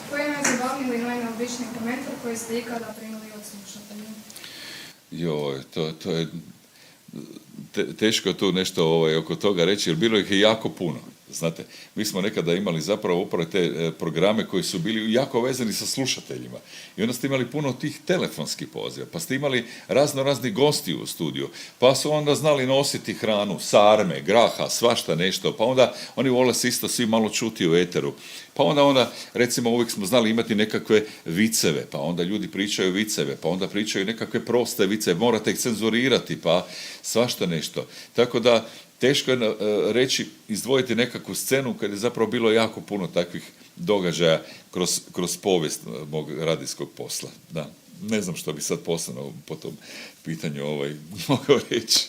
Koje je glavni ili najneobičniji komentar koji ste ikada primili od slušatelja? Joj, to je teško tu nešto oko toga reći, jer bilo ih je jako puno. Znate, mi smo nekada imali zapravo upravo te programe koji su bili jako vezani sa slušateljima. I onda ste imali puno tih telefonskih poziva, pa ste imali razni gosti u studiju, pa su onda znali nositi hranu, sarme, graha, svašta nešto, pa onda oni vole se isto svi malo čuti u eteru. Pa onda, recimo, uvijek smo znali imati nekakve viceve, pa onda ljudi pričaju viceve, pa onda pričaju nekakve proste viceve, morate ih cenzurirati, pa svašta nešto. Tako da, teško je reći, izdvojiti nekakvu scenu kad je zapravo bilo jako puno takvih događaja kroz povijest mog radijskog posla. Da, ne znam što bi sad posebno po tom pitanju mogao reći.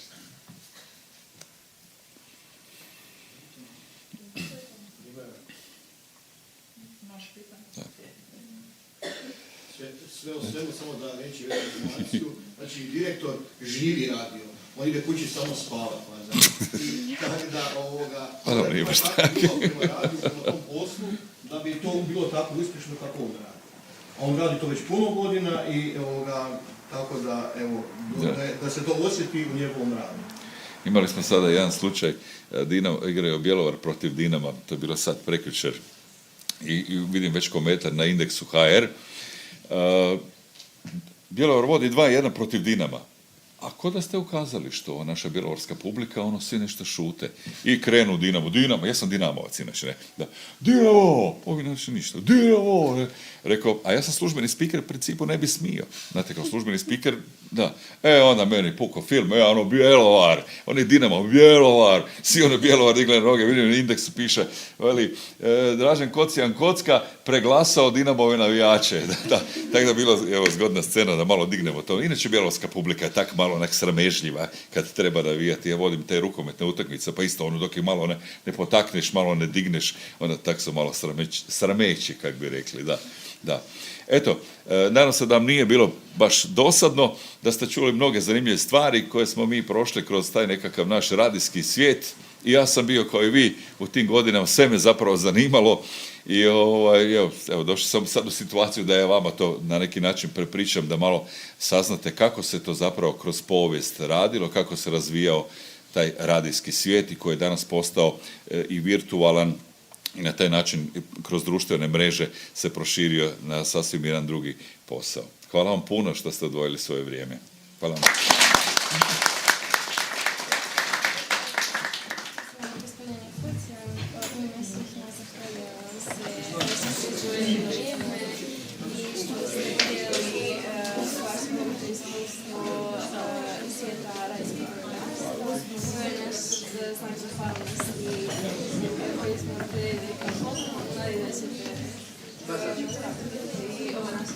Sve o svemu, samo da reći jednu informaciju. Znači, direktor živi radio. On ide kući samo spavat. Tako da nije baš tako prema radiju, prema tom poslu, da bi to bilo tako uspješno kako on radi. A on radi to već puno godina i tako da, evo, da se to osjeti u njegovom radu. Imali smo sada jedan slučaj, igraju Bjelovar protiv Dinama, to je bilo sad prekjučer, i vidim već komentar na Indeksu HR. Bjelovar vodi 2-1 protiv Dinama. A ko da ste ukazali što naša bjelovarska publika, svi nešto šute. I krenu Dinamo, ja sam Dinamovac inače, ne. Da, Dinamo, ovi naši ništa, Dinamo, ne. Rekao, a ja sam službeni spiker, u principu ne bi smio. Znate, kao službeni spiker, da. Onda meni puko film, Bjelovar, on je Dinamo, Bjelovar, svi Bjelovar digle noge, vidim na Indeksu piše, veli, Dražen Kocijan Kocka preglasao Dinamove navijače. Tako da bilo, zgodna scena da malo dignemo to. Inače, bjelovarska publika je tak malo onak sramežljiva kad treba navijati. Ja vodim te rukometne utakmice, pa isto dok ih malo ne potakneš, malo ne digneš, onda tak su malo srameći, kak bi rekli, da. Eto, nadam se da vam nije bilo baš dosadno, da ste čuli mnoge zanimljive stvari koje smo mi prošli kroz taj nekakav naš radijski svijet. I ja sam bio kao i vi u tim godinama, sve me zapravo zanimalo i evo, došao sam sad u situaciju da ja vama to na neki način prepričam, da malo saznate kako se to zapravo kroz povijest radilo, kako se razvijao taj radijski svijet i koji je danas postao i virtualan i na taj način kroz društvene mreže se proširio na sasvim jedan drugi posao. Hvala vam puno što ste odvojili svoje vrijeme. Hvala vam. I ovo nas